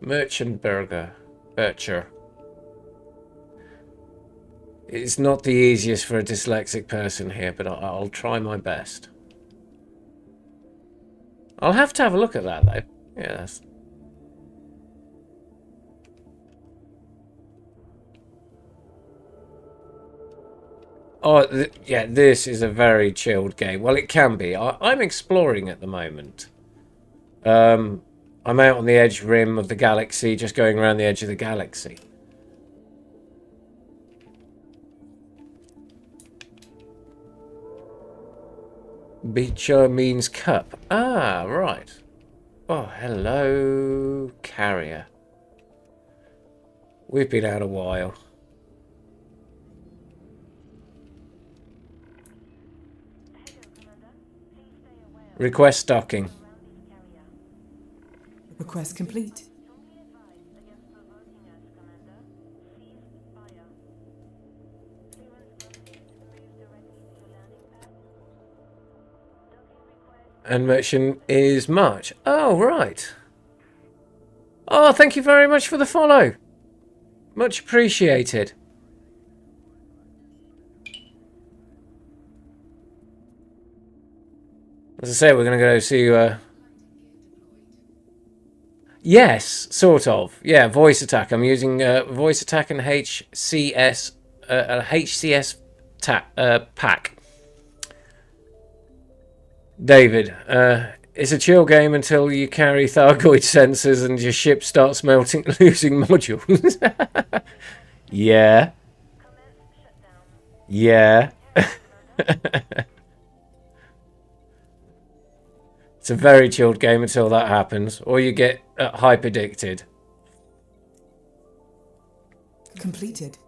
Merchenberger. Bircher. It's not the easiest for a dyslexic person here, but I'll try my best. I'll have to have a look at that, though. Yeah, that's... Oh, yeah, this is a very chilled game. Well, it can be. I'm exploring at the moment. I'm out on the edge rim of the galaxy, just going around the edge of the galaxy. Beacher means cup. Ah, right. Oh, hello, carrier. We've been out a while. Request docking. Request complete. And mission is March. Oh, right. Oh, thank you very much for the follow. Much appreciated. As I say, we're going to go see... Yes, sort of. Yeah, voice attack. I'm using voice attack and HCS, HCS pack. David, it's a chill game until you carry Thargoid sensors and your ship starts melting, losing modules. Yeah. Yeah. It's a very chilled game until that happens, or you get hyper-addicted. Completed.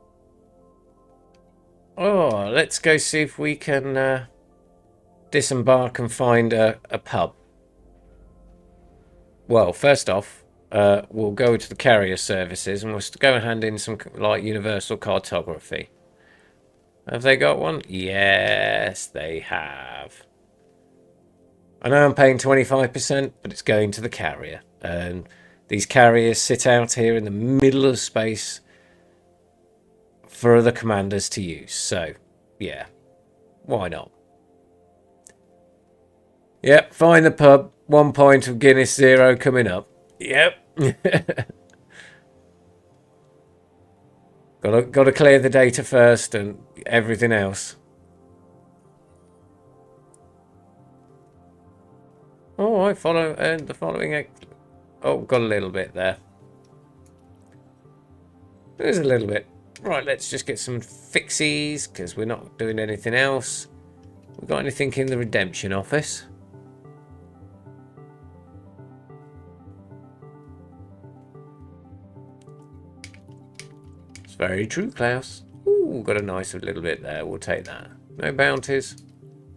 Oh, let's go see if we can disembark and find a pub. Well, first off, we'll go to the carrier services and we'll go and hand in some like universal cartography. Have they got one? Yes, they have. I know I'm paying 25%, but it's going to the carrier. And these carriers sit out here in the middle of space for other commanders to use. So, yeah, why not? Yep, find the pub. 1 point of Guinness 0 coming up. Yep. Got to clear the data first and everything else. I follow the following? Oh, got a little bit there. There's a little bit. Right, let's just get some fixies because we're not doing anything else. We got anything in the redemption office? It's very true, Klaus. Ooh, got a nice little bit there. We'll take that. No bounties.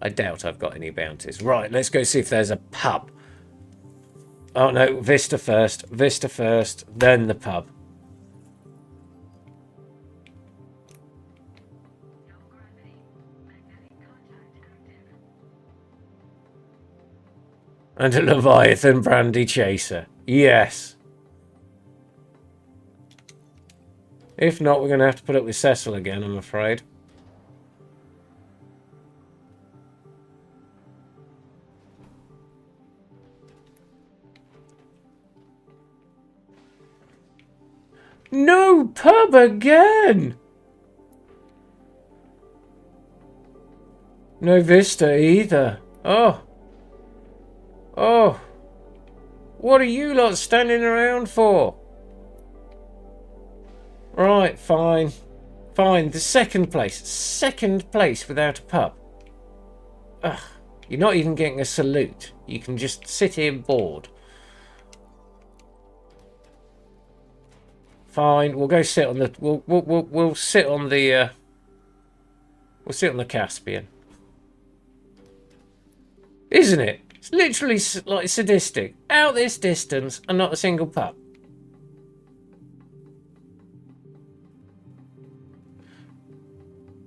I doubt I've got any bounties. Right, let's go see if there's a pub. Oh no, Vista first. Vista first, then the pub. And a Leviathan brandy chaser. Yes. If not, we're going to have to put up with Cecil again, I'm afraid. No pub again! No Vista either. Oh. Oh. What are you lot standing around for? Right, fine. Fine, the second place. Second place without a pub. Ugh. You're not even getting a salute. You can just sit here bored. Fine, we'll go sit on the we'll sit on the we'll sit on the Caspian. Isn't it? It's literally like sadistic. Out this distance and not a single pub.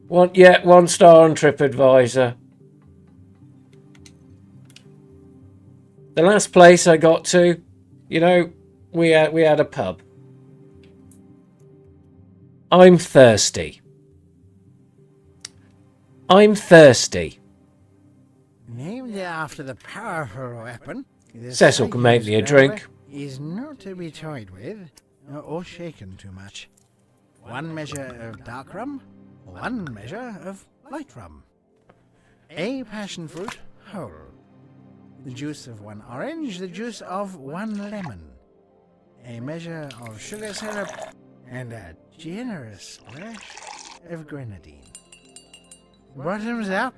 One star on TripAdvisor. The last place I got to, you know, we had a pub. I'm thirsty. I'm thirsty. Named after the powerful weapon, Cecil can make me a drink. Is not to be toyed with or shaken too much. One measure of dark rum, one measure of light rum. A passion fruit whole. The juice of one orange, the juice of one lemon. A measure of sugar syrup, and a generous splash of grenadine. Bottoms up.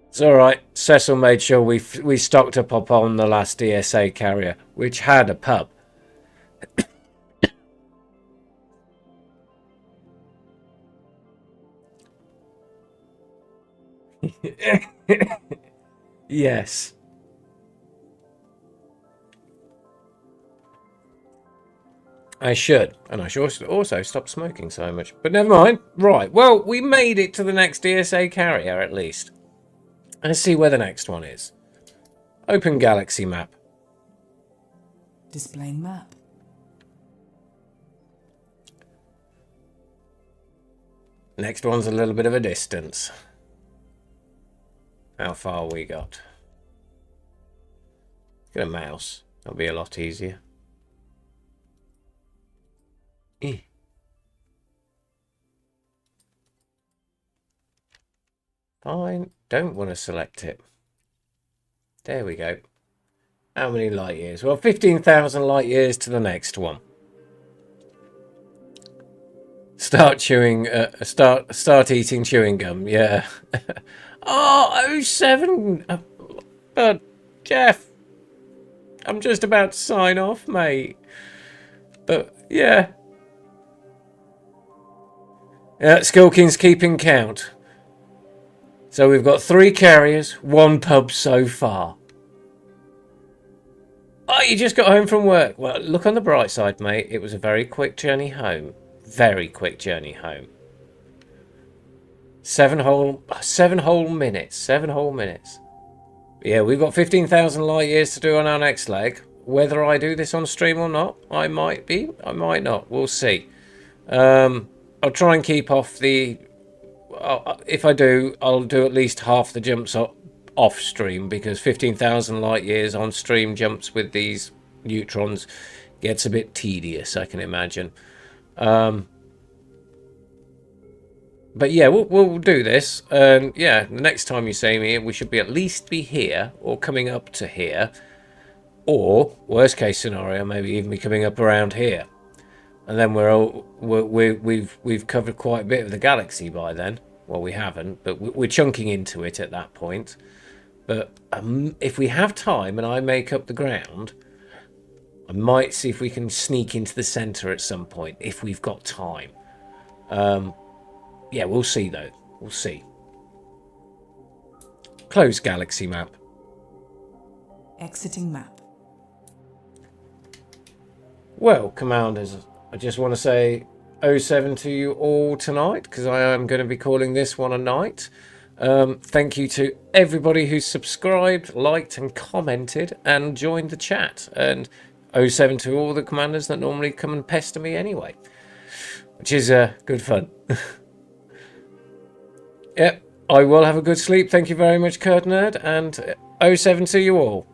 It's alright. Cecil made sure we stocked up on the last DSA carrier, which had a pub. Yes. I should. And I should also stop smoking so much. But never mind. Right. Well, we made it to the next DSA carrier at least. Let's see where the next one is. Open galaxy map. Displaying map. Next one's a little bit of a distance. How far we got? Get a mouse. That'll be a lot easier. Fine. Don't want to select it. There we go. How many light years? Well, 15,000 light years to the next one. Start chewing. Start eating chewing gum. Yeah. Oh, 07. Jeff, I'm just about to sign off, mate. But yeah. Skulking's keeping count. So we've got 3 carriers, 1 pub so far. Oh, you just got home from work. Well, look on the bright side, mate. It was a very quick journey home. Very quick journey home. 7 whole minutes. 7 whole minutes. Yeah, we've got 15,000 light years to do on our next leg. Whether I do this on stream or not, I might be. I might not. We'll see. I'll try and keep off the... if I do, I'll do at least half the jumps off stream, because 15,000 light years on stream jumps with these neutrons gets a bit tedious, I can imagine. But yeah, we'll do this. And yeah, the next time you see me, we should be at least be here or coming up to here. Or, worst case scenario, maybe even be coming up around here. And then we've covered quite a bit of the galaxy by then. Well, we haven't, but we're chunking into it at that point. But if we have time and I make up the ground, I might see if we can sneak into the centre at some point, if we've got time. Yeah, we'll see, though. We'll see. Close galaxy map. Exiting map. Well, Commanders, I just want to say 07 to you all tonight, because I am going to be calling this one a night. Thank you to everybody who subscribed, liked and commented and joined the chat. And 07 to all the Commanders that normally come and pester me anyway, which is good fun. Yep, I will have a good sleep. Thank you very much, Kurt Nerd, and 07 to you all.